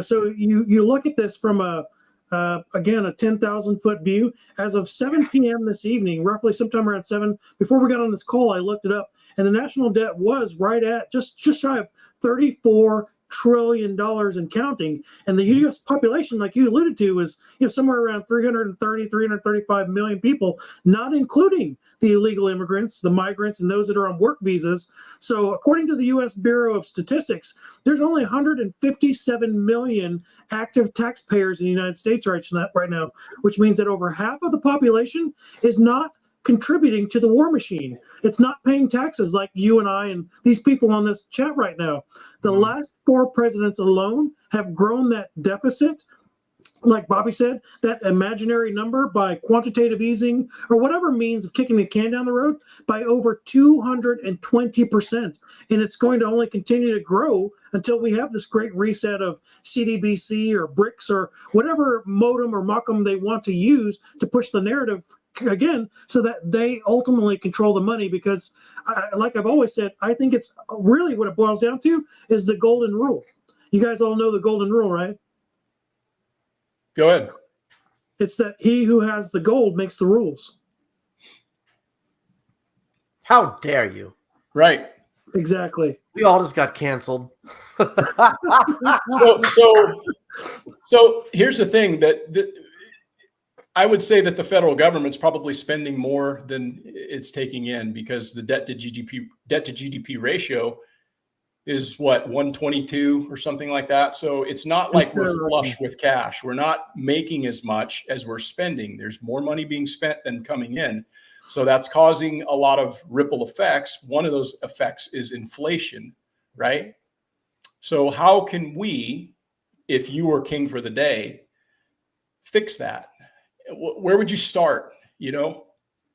So you look at this from a 10,000 foot view. As of 7 p.m. this evening, roughly sometime around 7, before we got on this call, I looked it up, and the national debt was right at just shy of $34 trillion and counting. And the U.S. population, like you alluded to, is somewhere around 335 million people, not including the illegal immigrants, the migrants, and those that are on work visas. So according to the U.S. Bureau of Statistics, there's only 157 million active taxpayers in the United States right now, which means that over half of the population is not contributing to the war machine. It's not paying taxes like you and I and these people on this chat right now. The last 4 presidents alone have grown that deficit, like Bobby said, that imaginary number by quantitative easing or whatever means of kicking the can down the road by over 220%. And it's going to only continue to grow until we have this great reset of CDBC or BRICS or whatever modem or muckum they want to use to push the narrative again, so that they ultimately control the money. Because like I've always said, I think it's really what it boils down to is the golden rule. You guys all know the golden rule, right? Go ahead. It's that he who has the gold makes the rules. How dare you? Right. Exactly. We all just got canceled. So here's the thing that I would say that the federal government's probably spending more than it's taking in, because the debt to GDP ratio is what, 122 or something like that. So it's not like we're flush with cash. We're not making as much as we're spending. There's more money being spent than coming in. So that's causing a lot of ripple effects. One of those effects is inflation, right? So how can we, if you were king for the day, fix that? Where would you start? You know,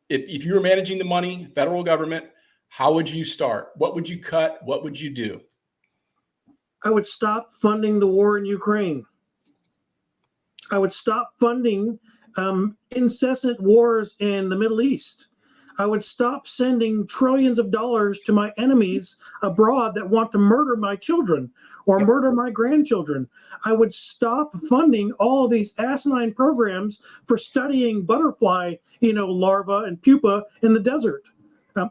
if you were managing the money, federal government, how would you start? What would you cut? What would you do? I would stop funding the war in Ukraine. I would stop funding incessant wars in the Middle East. I would stop sending trillions of dollars to my enemies abroad that want to murder my children or murder my grandchildren. I would stop funding all of these asinine programs for studying butterfly, larvae and pupa in the desert.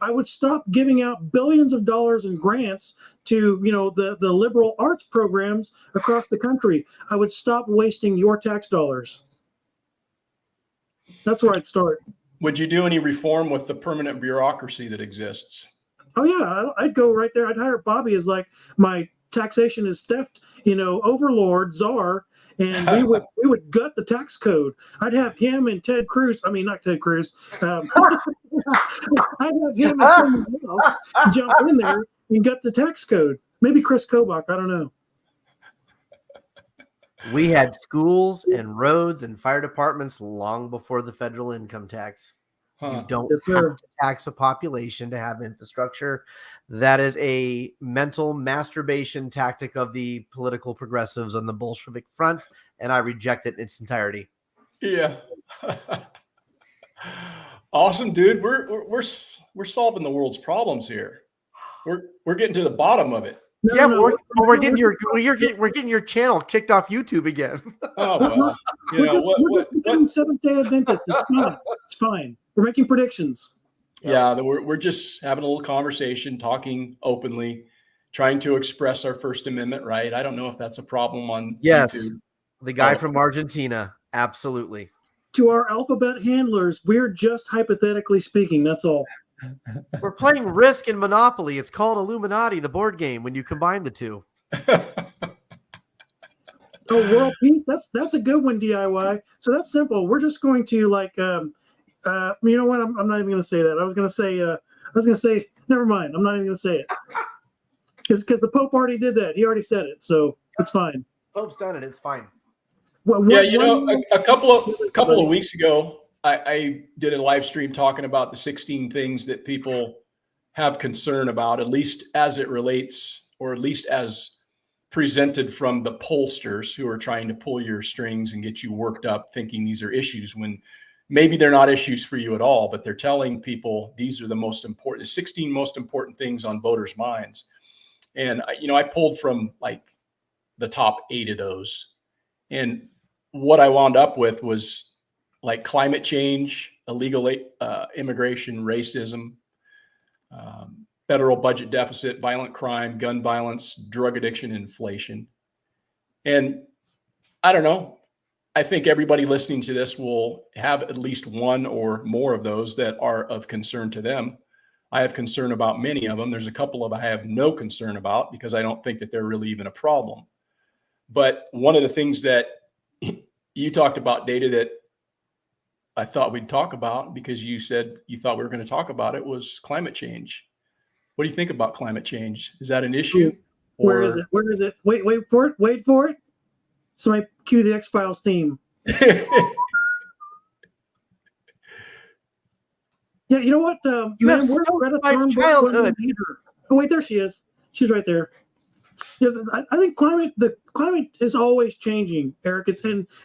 I would stop giving out billions of dollars in grants to, the liberal arts programs across the country. I would stop wasting your tax dollars. That's where I'd start. Would you do any reform with the permanent bureaucracy that exists? Oh yeah, I'd go right there. I'd hire Bobby as like my taxation is theft, overlord, czar, and we would gut the tax code. I'd have him and Ted Cruz. I mean, not Ted Cruz. I'd have him and someone else jump in there and gut the tax code. Maybe Chris Kobach. I don't know. We had schools and roads and fire departments long before the federal income tax. You don't have to tax a population to have infrastructure. That is a mental masturbation tactic of the political progressives on the Bolshevik front, and I reject it in its entirety. Yeah. Awesome, dude. We're solving the world's problems here. We're getting to the bottom of it. We're getting your channel kicked off YouTube again. Oh well, we're just Seventh-day Adventists. It's fine. It's fine. We're making predictions. Yeah, we're just having a little conversation, talking openly, trying to express our First Amendment right. I don't know if that's a problem on YouTube. The guy from Argentina, absolutely. To our alphabet handlers, we're just hypothetically speaking. That's all. We're playing Risk and Monopoly. It's called Illuminati, the board game, when you combine the two. World peace. That's a good one, DIY. So that's simple. We're just going to you know what? I'm not even going to say that. I was going to say. Never mind. I'm not even going to say it because the Pope already did that. He already said it, so it's fine. Pope's done it. It's fine. Well, a couple of weeks ago, I did a live stream talking about the 16 things that people have concern about, at least as it relates, or at least as presented from the pollsters who are trying to pull your strings and get you worked up thinking these are issues when maybe they're not issues for you at all, but they're telling people these are the 16 most important things on voters' minds. And, I pulled from like the top 8 of those. And what I wound up with was like climate change, illegal immigration, racism, federal budget deficit, violent crime, gun violence, drug addiction, inflation. And I don't know. I think everybody listening to this will have at least one or more of those that are of concern to them. I have concern about many of them. There's a couple of I have no concern about because I don't think that they're really even a problem. But one of the things that you talked about, data, that I thought we'd talk about because you said you thought we were going to talk about it was climate change. What do you think about climate change? Is that an issue? Where is it? Wait for it. So I cue the X-Files theme. Yeah, you know what? You have so much childhood. Oh, wait, there she is. She's right there. Yeah, I think the climate is always changing, Eric.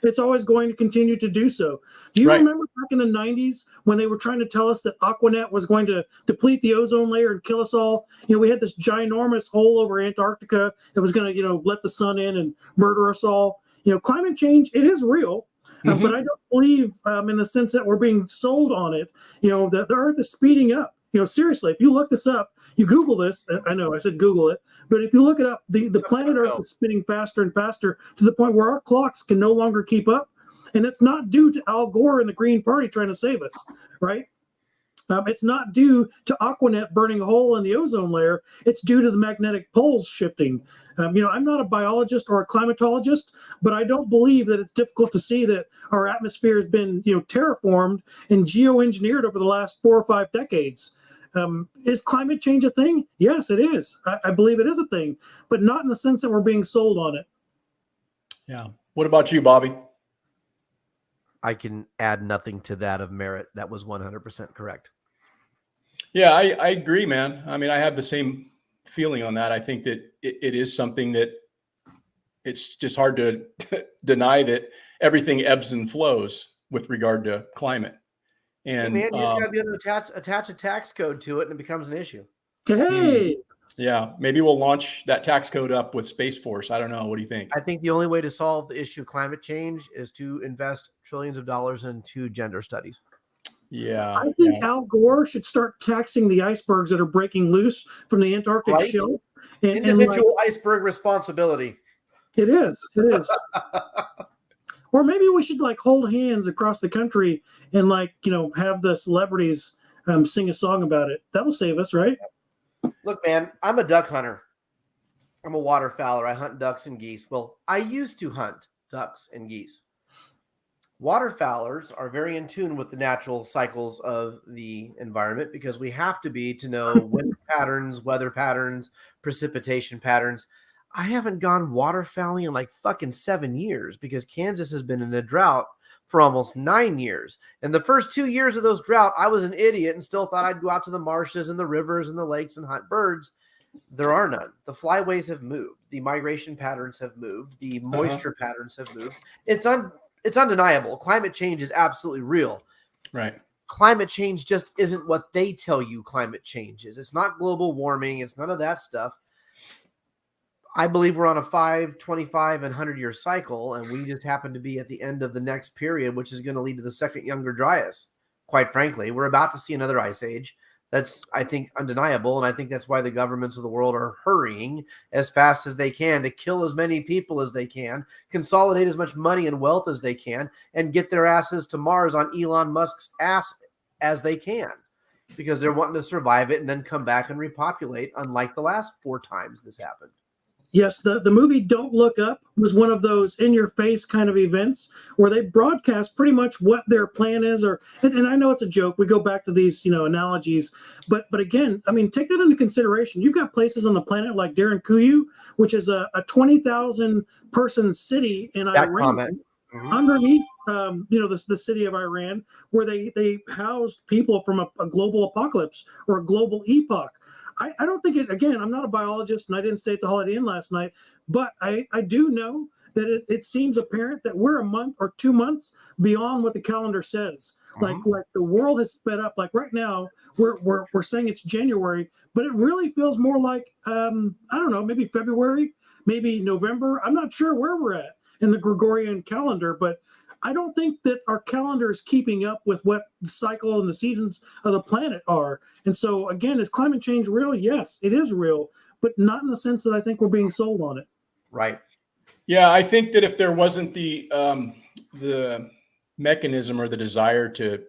It's always going to continue to do so. Do you remember back in the 90s when they were trying to tell us that Aquanet was going to deplete the ozone layer and kill us all? We had this ginormous hole over Antarctica that was going to, let the sun in and murder us all. Climate change, it is real, but I don't believe in the sense that we're being sold on it. The Earth is speeding up. Seriously, if you look this up, you Google this. I know I said Google it, but if you look it up, the planet Earth is spinning faster and faster to the point where our clocks can no longer keep up. And it's not due to Al Gore and the Green Party trying to save us, right? It's not due to Aquanet burning a hole in the ozone layer. It's due to the magnetic poles shifting. I'm not a biologist or a climatologist, but I don't believe that it's difficult to see that our atmosphere has been, terraformed and geoengineered over the last 4 or 5 decades. Is climate change a thing? Yes, it is. I believe it is a thing, but not in the sense that we're being sold on it. Yeah. What about you, Bobby? I can add nothing to that of merit. That was 100% correct. Yeah, I agree, man. I mean, I have the same feeling on that. I think that it is something that it's just hard to deny that everything ebbs and flows with regard to climate. Hey, And man, you just got to be able to attach a tax code to it, and it becomes an issue. Hey, yeah, maybe we'll launch that tax code up with Space Force. I don't know. What do you think? I think the only way to solve the issue of climate change is to invest trillions of dollars into gender studies. Yeah. I think Al Gore should start taxing the icebergs that are breaking loose from the Antarctic shelf. Individual iceberg responsibility. It is. Or maybe we should hold hands across the country and have the celebrities sing a song about it. That will save us, right? Look, man, I'm a duck hunter. I'm a waterfowler. I hunt ducks and geese. Well, I used to hunt ducks and geese. Waterfowlers are very in tune with the natural cycles of the environment because we have to be to know wind patterns, weather patterns, precipitation patterns. I haven't gone waterfowling in fucking 7 years because Kansas has been in a drought for almost 9 years. And the first 2 years of those drought, I was an idiot and still thought I'd go out to the marshes and the rivers and the lakes and hunt birds. There are none. The flyways have moved. The migration patterns have moved. The moisture patterns have moved. It's undeniable. Climate change is absolutely real. Right. Climate change just isn't what they tell you climate change is. It's not global warming. It's none of that stuff. I believe we're on a 5, 25, and 100-year cycle, and we just happen to be at the end of the next period, which is going to lead to the second Younger Dryas. Quite frankly, we're about to see another ice age. That's, I think, undeniable, and I think that's why the governments of the world are hurrying as fast as they can to kill as many people as they can, consolidate as much money and wealth as they can, and get their asses to Mars on Elon Musk's ass as they can, because they're wanting to survive it and then come back and repopulate, unlike the last 4 times this happened. Yes, the movie Don't Look Up was one of those in-your-face kind of events where they broadcast pretty much what their plan is. And I know it's a joke. We go back to these, analogies. But again, I mean, take that into consideration. You've got places on the planet like Kuyu, which is a 20,000-person city in Iran. Underneath, the city of Iran, where they housed people from a global apocalypse or a global epoch. I don't think again, I'm not a biologist and I didn't stay at the Holiday Inn last night, but I do know that it seems apparent that we're a month or 2 months beyond what the calendar says. Like the world has sped up. Like right now, we're saying it's January, but it really feels more like, I don't know, maybe February, maybe November. I'm not sure where we're at in the Gregorian calendar, but I don't think that our calendar is keeping up with what the cycle and the seasons of the planet are. And so, again, is climate change real? Yes, it is real, but not in the sense that I think we're being sold on it. Right. Yeah, I think that if there wasn't the mechanism or the desire to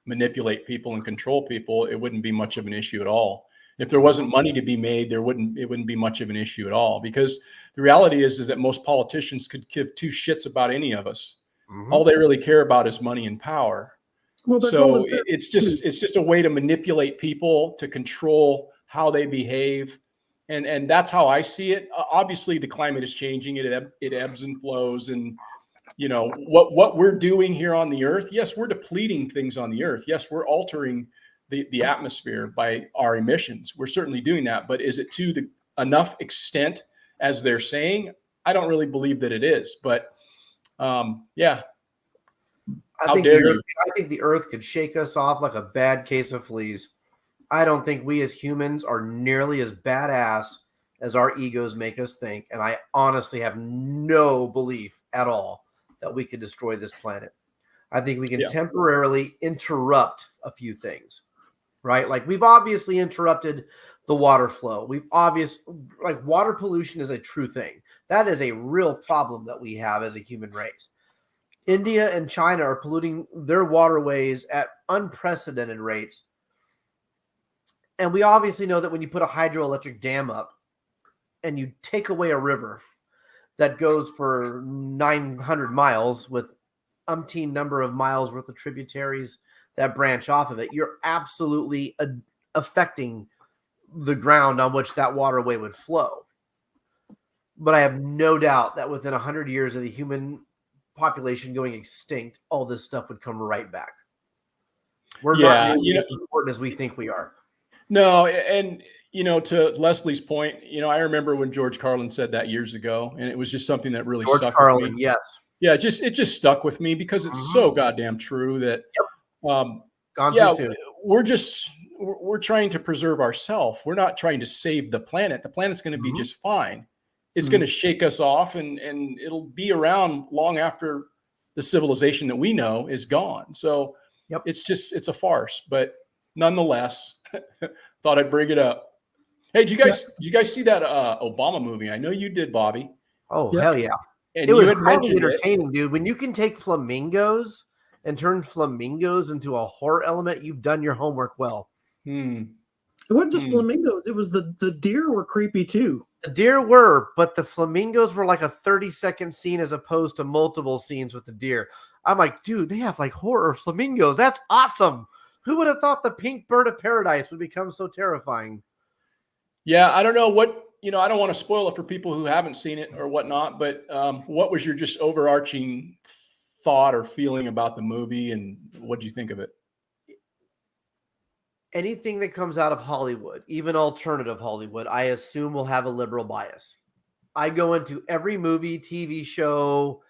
manipulate people and control people, it wouldn't be much of an issue at all. If there wasn't money to be made, it wouldn't be much of an issue at all. Because the reality is that most politicians could give 2 shits about any of us. All they really care about is money and power. Well, so it's just a way to manipulate people, to control how they behave. And that's how I see it. Obviously, the climate is changing. It ebbs and flows. And, what we're doing here on the earth, yes, we're depleting things on the earth. Yes, we're altering the atmosphere by our emissions. We're certainly doing that. But is it to enough extent as they're saying? I don't really believe that it is. But yeah. I think the earth could shake us off like a bad case of fleas. I don't think we as humans are nearly as badass as our egos make us think. And I honestly have no belief at all that we could destroy this planet. I think we can temporarily interrupt a few things, right? Like we've obviously interrupted the water flow. Water pollution is a true thing. That is a real problem that we have as a human race. India and China are polluting their waterways at unprecedented rates. And we obviously know that when you put a hydroelectric dam up and you take away a river that goes for 900 miles with umpteen number of miles worth of tributaries that branch off of it, you're absolutely affecting the ground on which that waterway would flow. But I have no doubt that within 100 years of the human population going extinct, all this stuff would come right back. We're not nearly as important as we think we are. No, and to Leslie's point, I remember when George Carlin said that years ago, and it was just something that really stuck with me. Yes. Yeah, it just stuck with me because it's so goddamn true that we're trying to preserve ourselves. We're not trying to save the planet. The planet's going to be just fine. It's going to shake us off and it'll be around long after the civilization that we know is gone. So it's a farce, but nonetheless, thought I'd bring it up. Hey, did you guys see that Obama movie? I know you did, Bobby. Oh, hell yeah. And it was highly entertaining, dude. When you can take flamingos and turn flamingos into a horror element, you've done your homework well. It wasn't just flamingos. It was the deer were creepy too. The deer were, but the flamingos were like a 30-second scene as opposed to multiple scenes with the deer. I'm like, dude, they have like horror flamingos. That's awesome. Who would have thought the pink bird of paradise would become so terrifying? Yeah, I don't know what, I don't want to spoil it for people who haven't seen it or whatnot, but what was your just overarching thought or feeling about the movie, and what do you think of it? Anything that comes out of Hollywood, even alternative Hollywood, I assume will have a liberal bias. I go into every movie, TV show,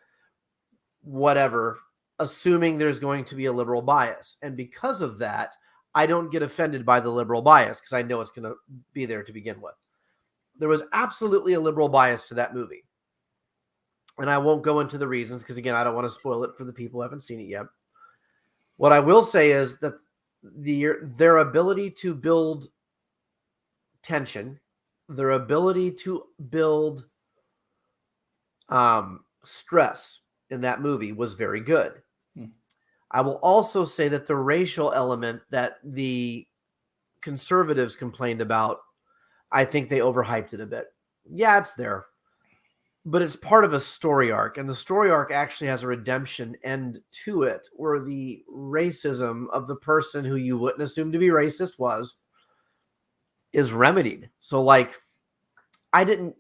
whatever, assuming there's going to be a liberal bias. And because of that, I don't get offended by the liberal bias because I know it's going to be there to begin with. There was absolutely a liberal bias to that movie. And I won't go into the reasons because, again, I don't want to spoil it for the people who haven't seen it yet. What I will say is that their ability to build tension, their ability to build stress in that movie was very good. I will also say that the racial element that the conservatives complained about, I think they overhyped it a bit. Yeah, it's there, but it's part of a story arc, and the story arc actually has a redemption end to it where the racism of the person who you wouldn't assume to be racist is remedied. So like, I'm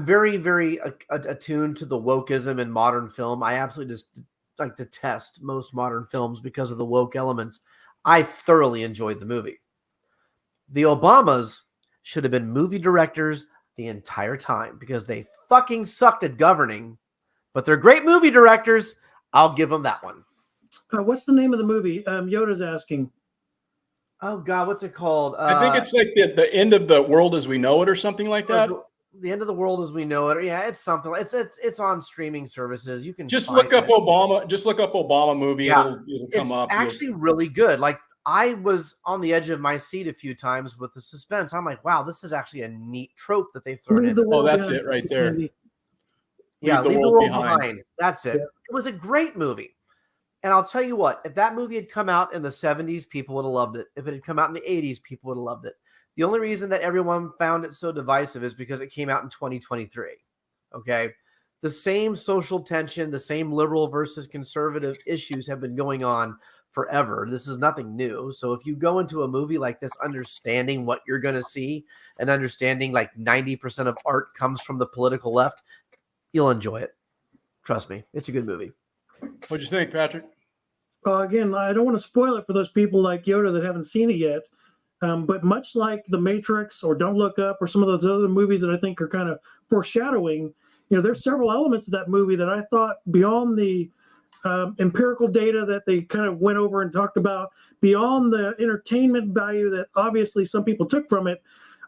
very, very attuned to the wokeism in modern film. I absolutely just like detest most modern films because of the woke elements. I thoroughly enjoyed the movie. The Obamas should have been movie directors the entire time because they fucking sucked at governing, but they're great movie directors. I'll give them that one. What's the name of the movie? Yoda's asking. Oh God, what's it called? I think it's like the end of the world as we know it or something like that. The end of the world as we know it. Yeah, it's something. It's on streaming services. You can just look up Obama. Just look up Obama movie. Yeah. It'll come up. It's actually really good. Like I was on the edge of my seat a few times with the suspense. I'm like, wow, this is actually a neat trope that they've thrown in. Oh, that's it right there. Yeah, Leave the World Behind. That's it. Yeah. It was a great movie. And I'll tell you what, if that movie had come out in the 70s, people would have loved it. If it had come out in the 80s, people would have loved it. The only reason that everyone found it so divisive is because it came out in 2023. Okay. The same social tension, the same liberal versus conservative issues have been going on forever. This is nothing new. So if you go into a movie like this, understanding what you're going to see and understanding like 90% of art comes from the political left, you'll enjoy it. Trust me. It's a good movie. What'd you think, Patrick? Again, I don't want to spoil it for those people like Yoda that haven't seen it yet. But much like The Matrix or Don't Look Up or some of those other movies that I think are kind of foreshadowing, there's several elements of that movie that I thought beyond the empirical data that they kind of went over and talked about, beyond the entertainment value that obviously some people took from it,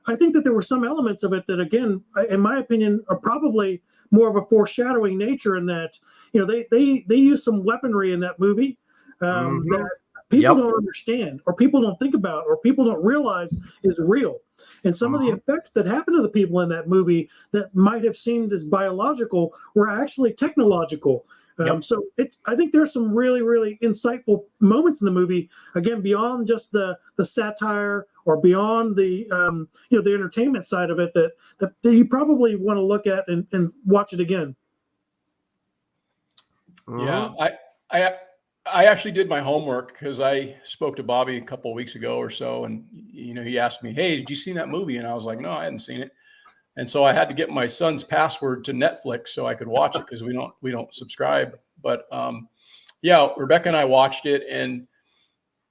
I think that there were some elements of it that, again, in my opinion, are probably more of a foreshadowing nature in that, they use some weaponry in that movie that people don't understand or people don't think about or people don't realize is real. And some of the effects that happened to the people in that movie that might have seemed as biological were actually technological. Yep. So I think there's some really, really insightful moments in the movie. Again, beyond just the satire or beyond the the entertainment side of it that you probably want to look at and watch it again. Yeah, I actually did my homework because I spoke to Bobby a couple of weeks ago or so, and he asked me, "Hey, did you see that movie?" And I was like, "No, I hadn't seen it." And so I had to get my son's password to Netflix so I could watch it because we don't subscribe. But yeah, Rebecca and I watched it, and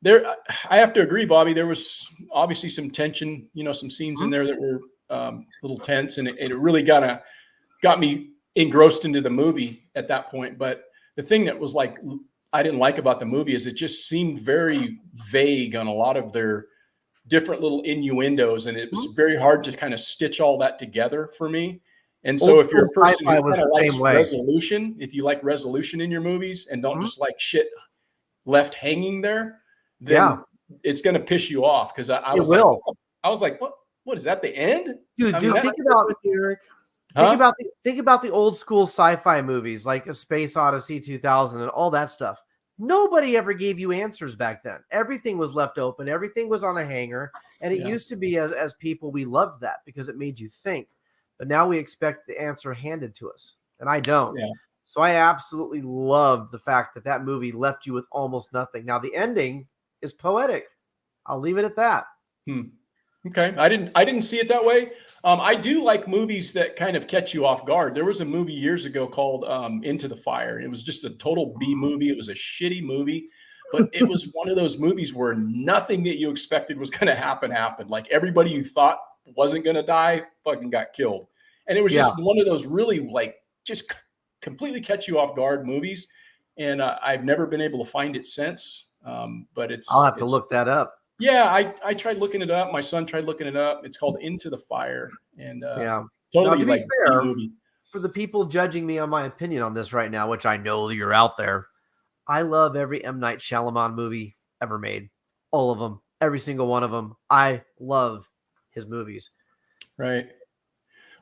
I have to agree, Bobby. There was obviously some tension, some scenes in there that were a little tense, and it really got me engrossed into the movie at that point. But the thing that was like I didn't like about the movie is it just seemed very vague on a lot of their different little innuendos, and it was very hard to kind of stitch all that together for me. And so if you're a person who kind of likes resolution, if you like resolution in your movies and don't just like shit left hanging there, then it's going to piss you off. Because I was like, what is that, the end? Dude, think about the old school sci-fi movies like A Space Odyssey 2000 and all that stuff. Nobody ever gave you answers back then. Everything was left open. Everything was on a hanger. And it used to be, as people, we loved that because it made you think. But now we expect the answer handed to us. And I don't. Yeah. So I absolutely loved the fact that movie left you with almost nothing. Now, the ending is poetic. I'll leave it at that. Okay. I didn't see it that way. I do like movies that kind of catch you off guard. There was a movie years ago called Into the Fire. It was just a total B movie. It was a shitty movie, but it was one of those movies where nothing that you expected was going to happen happened. Like everybody you thought wasn't going to die fucking got killed. And it was just one of those really like just completely catch you off guard movies. And I've never been able to find it since. But I'll have to look that up. Yeah, I tried looking it up. My son tried looking it up. It's called Into the Fire. And totally now, to be fair, for the people judging me on my opinion on this right now, which I know you're out there, I love every M. Night Shyamalan movie ever made. All of them. Every single one of them. I love his movies. Right.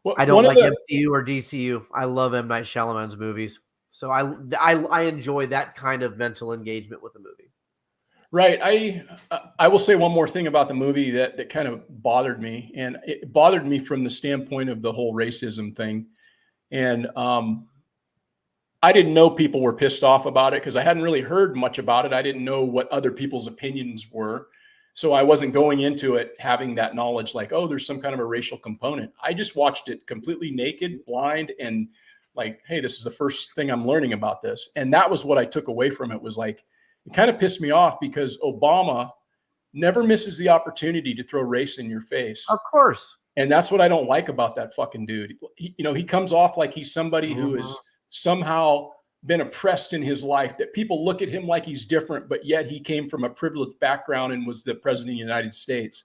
Well, I don't like MCU or DCU. I love M. Night Shyamalan's movies. So I enjoy that kind of mental engagement with the movie. Right. I will say one more thing about the movie that kind of bothered me, and it bothered me from the standpoint of the whole racism thing. And I didn't know people were pissed off about it because I hadn't really heard much about it. I didn't know what other people's opinions were. So I wasn't going into it having that knowledge like, oh, there's some kind of a racial component. I just watched it completely naked, blind, and like, hey, this is the first thing I'm learning about this. And that was what I took away from it, was like, it kind of pissed me off because Obama never misses the opportunity to throw race in your face. Of course. And that's what I don't like about that fucking dude. He comes off like he's somebody who has somehow been oppressed in his life, that people look at him like he's different, but yet he came from a privileged background and was the president of the United States.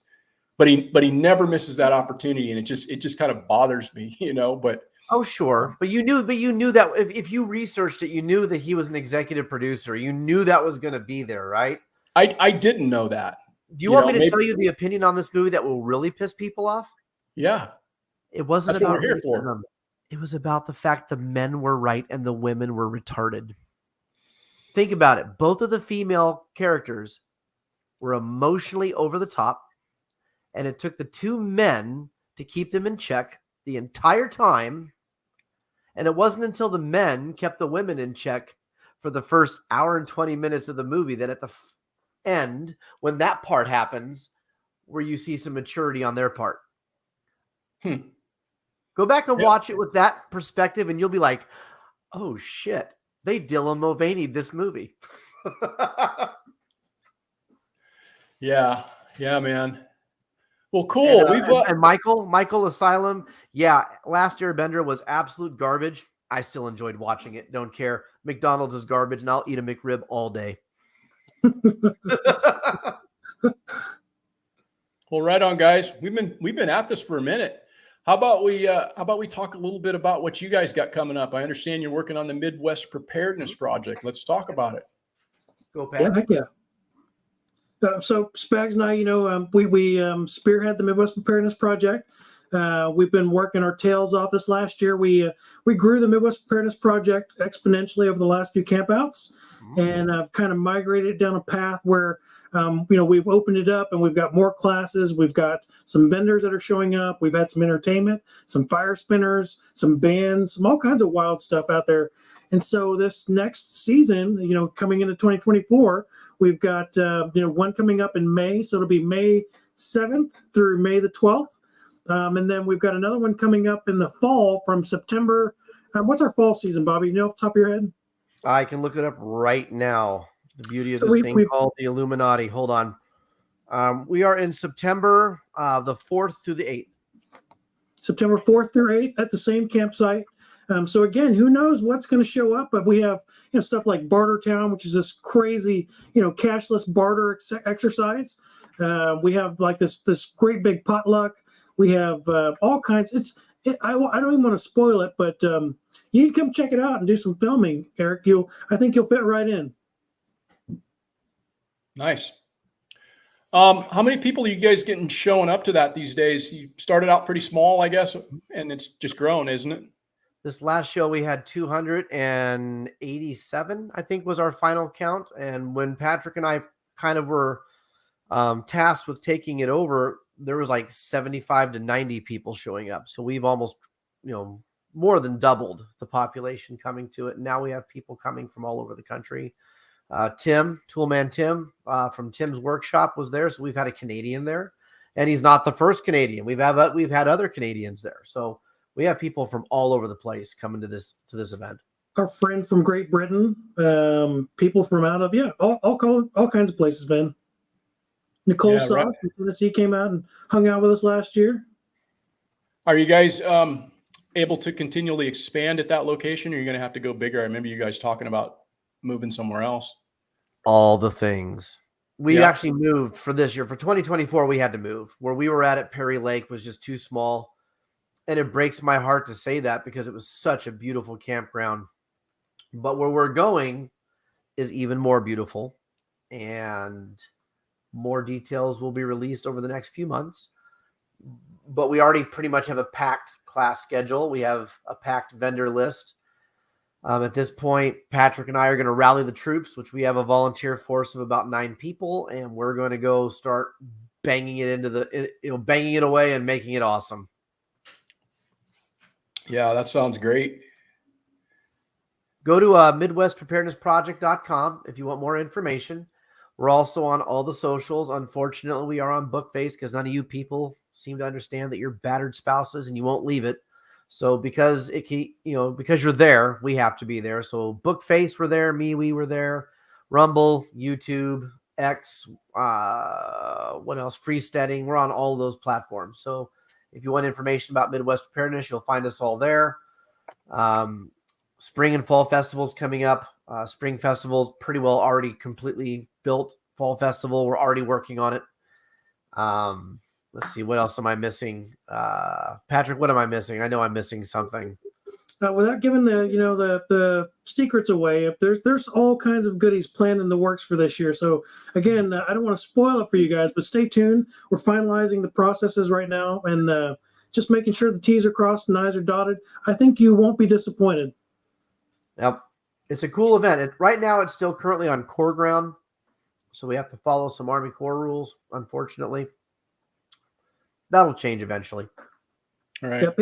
But he never misses that opportunity. And it just kind of bothers me, but oh, sure. But you knew that if you researched it, you knew that he was an executive producer. You knew that was going to be there, right? I didn't know that. Do you want me to tell you the opinion on this movie that will really piss people off? Yeah. It wasn't about racism. It was about the fact the men were right and the women were retarded. Think about it. Both of the female characters were emotionally over the top, and it took the two men to keep them in check the entire time. And it wasn't until the men kept the women in check for the first hour and 20 minutes of the movie that at the end, when that part happens, where you see some maturity on their part. Go back and watch it with that perspective, and you'll be like, oh, shit. They Dylan Mulvaney'd this movie. Yeah, man. Well, cool. And Michael Asylum. Yeah, Last Airbender was absolute garbage. I still enjoyed watching it. Don't care. McDonald's is garbage, and I'll eat a McRib all day. Well, right on, guys. We've been at this for a minute. How about we talk a little bit about what you guys got coming up? I understand you're working on the Midwest Preparedness Project. Let's talk about it. Go, Pat. Yeah. So Spags and I, we spearhead the Midwest Preparedness Project. We've been working our tails off this last year. We grew the Midwest Preparedness Project exponentially over the last few campouts, and I've kind of migrated down a path where we've opened it up and we've got more classes. We've got some vendors that are showing up. We've had some entertainment, some fire spinners, some bands, some all kinds of wild stuff out there. And so this next season, coming into 2024, we've got one coming up in May. So it'll be May 7th through May the 12th. And then we've got another one coming up in the fall from September. What's our fall season, Bobby? You know off the top of your head? I can look it up right now. The beauty of this thing called the Illuminati. Hold on. We are in September the 4th through the 8th. September 4th through 8th at the same campsite. So again, who knows what's going to show up? But we have stuff like Barter Town, which is this crazy cashless barter exercise. We have like this great big potluck. We have all kinds. I don't even want to spoil it, but you need to come check it out and do some filming, Eric. I think you'll fit right in. Nice. How many people are you guys getting showing up to that these days? You started out pretty small, I guess, and it's just grown, isn't it? This last show we had 287, I think was our final count. And when Patrick and I kind of were tasked with taking it over, there was like 75 to 90 people showing up. So we've almost, more than doubled the population coming to it. And now we have people coming from all over the country. Toolman Tim from Tim's workshop was there. So we've had a Canadian there, and he's not the first Canadian. We've had other Canadians there. So we have people from all over the place coming to this event. Our friend from Great Britain, people from out of all kinds of places, man. Nicole Sauce from Tennessee came out and hung out with us last year. Are you guys able to continually expand at that location, or are you going to have to go bigger? I remember you guys talking about moving somewhere else. All the things. We actually moved for this year. For 2024, we had to move. Where we were at Perry Lake was just too small. And it breaks my heart to say that because it was such a beautiful campground. But where we're going is even more beautiful. And more details will be released over the next few months. But we already pretty much have a packed class schedule. We have a packed vendor list. At this point, Patrick and I are going to rally the troops, which we have a volunteer force of about 9 people. And we're going to go start banging it banging it away and making it awesome. Yeah, that sounds great. Go to midwestpreparednessproject.com if you want more information. We're also on all the socials. Unfortunately, we are on Bookface because none of you people seem to understand that you're battered spouses and you won't leave it. So because you're there, we have to be there. So Bookface, we're there. We were there. Rumble, YouTube, X, what else? Freesteading. We're on all those platforms. So if you want information about Midwest Preparedness, you'll find us all there. Spring and fall festivals coming up. Spring festival's pretty well already completely built. Fall festival, we're already working on it. Let's see, what else am I missing? Patrick, what am I missing? I know I'm missing something. Without giving the secrets away, there's all kinds of goodies planned in the works for this year. So again, I don't want to spoil it for you guys, but stay tuned. We're finalizing the processes right now and just making sure the T's are crossed and I's are dotted. I think you won't be disappointed. Yep. It's a cool event. Right now, it's still currently on Corps ground, so we have to follow some Army Corps rules, unfortunately. That'll change eventually. All right. Yep,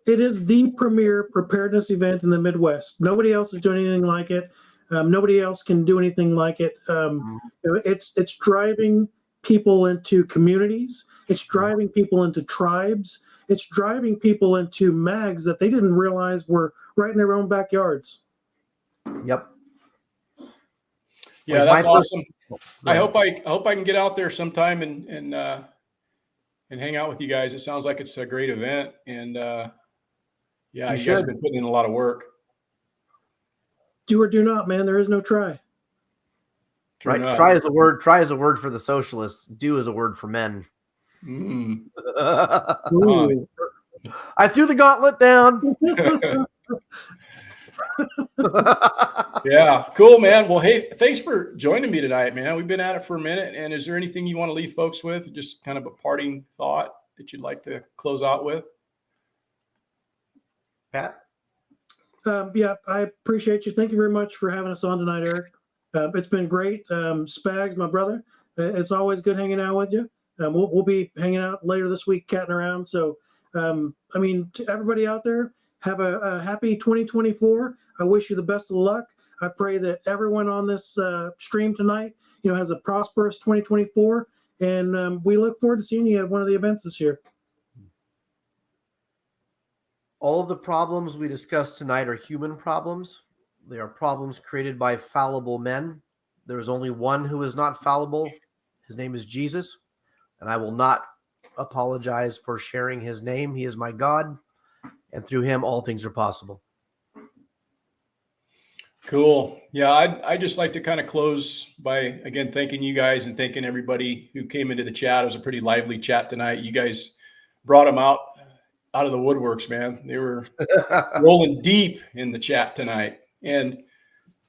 it is the premier preparedness event in the Midwest. Nobody else is doing anything like it. Nobody else can do anything like it. It's driving people into communities. It's driving people into tribes. It's driving people into mags that they didn't realize were right in their own backyards. Yep. Yeah, that's awesome. I hope I can get out there sometime and hang out with you guys. It sounds like it's a great event, and you guys have been putting in a lot of work. Do or do not, man. There is no try. Right. Try is a word. Try is a word for the socialists. Do is a word for men. I threw the gauntlet down. Yeah, cool, man. Well, hey, thanks for joining me tonight, man. We've been at it for a minute. And is there anything you want to leave folks with? Just kind of a parting thought that you'd like to close out with? Pat? Yeah, I appreciate you. Thank you very much for having us on tonight, Eric. It's been great. Spags, my brother, it's always good hanging out with you. We'll be hanging out later this week, catting around. So, I mean, to everybody out there, have a happy 2024. I wish you the best of luck. I pray that everyone on this stream tonight, has a prosperous 2024. And we look forward to seeing you at one of the events this year. All of the problems we discussed tonight are human problems. They are problems created by fallible men. There is only one who is not fallible. His name is Jesus, and I will not apologize for sharing his name. He is my God, and through him, all things are possible. Cool. Yeah, I'd just like to kind of close by, again, thanking you guys and thanking everybody who came into the chat. It was a pretty lively chat tonight. You guys brought them out of the woodworks, man. They were rolling deep in the chat tonight. And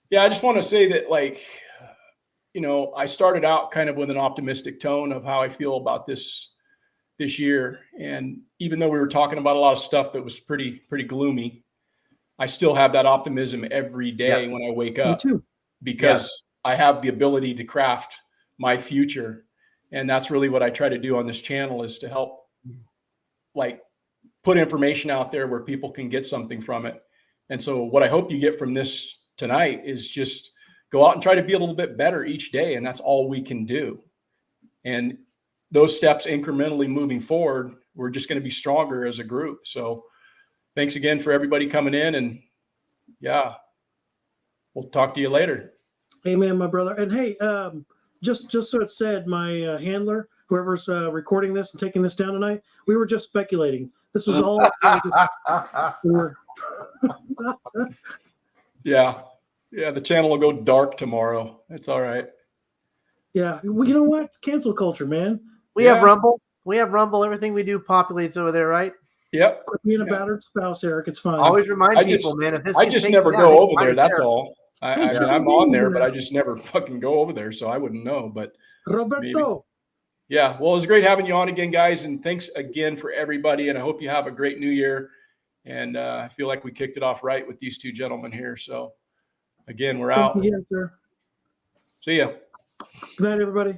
yeah, I just want to say that, like, I started out kind of with an optimistic tone of how I feel about this year. And even though we were talking about a lot of stuff that was pretty gloomy, I still have that optimism every day when I wake up, because I have the ability to craft my future. And that's really what I try to do on this channel, is to help, like, put information out there where people can get something from it. And so what I hope you get from this tonight is just go out and try to be a little bit better each day. And that's all we can do. And those steps incrementally moving forward, we're just going to be stronger as a group. So thanks again for everybody coming in, and yeah, we'll talk to you later. Amen, my brother. And hey, just so it's said, my handler, whoever's recording this and taking this down tonight, we were just speculating. This was all. Yeah, the channel will go dark tomorrow. It's all right. Yeah, well, you know what? Cancel culture, man. We have Rumble. Everything we do populates over there, right? Yep. Quit being a battered spouse, Eric. It's fine. Always remind people, man. If this I just never go over there. That's all. I mean, I'm on there, but I just never fucking go over there, so I wouldn't know. But Roberto. Maybe. Yeah. Well, it was great having you on again, guys, and thanks again for everybody. And I hope you have a great new year. And I feel like we kicked it off right with these two gentlemen here. So again, we're out. Yes, sir. See ya. Good night, everybody.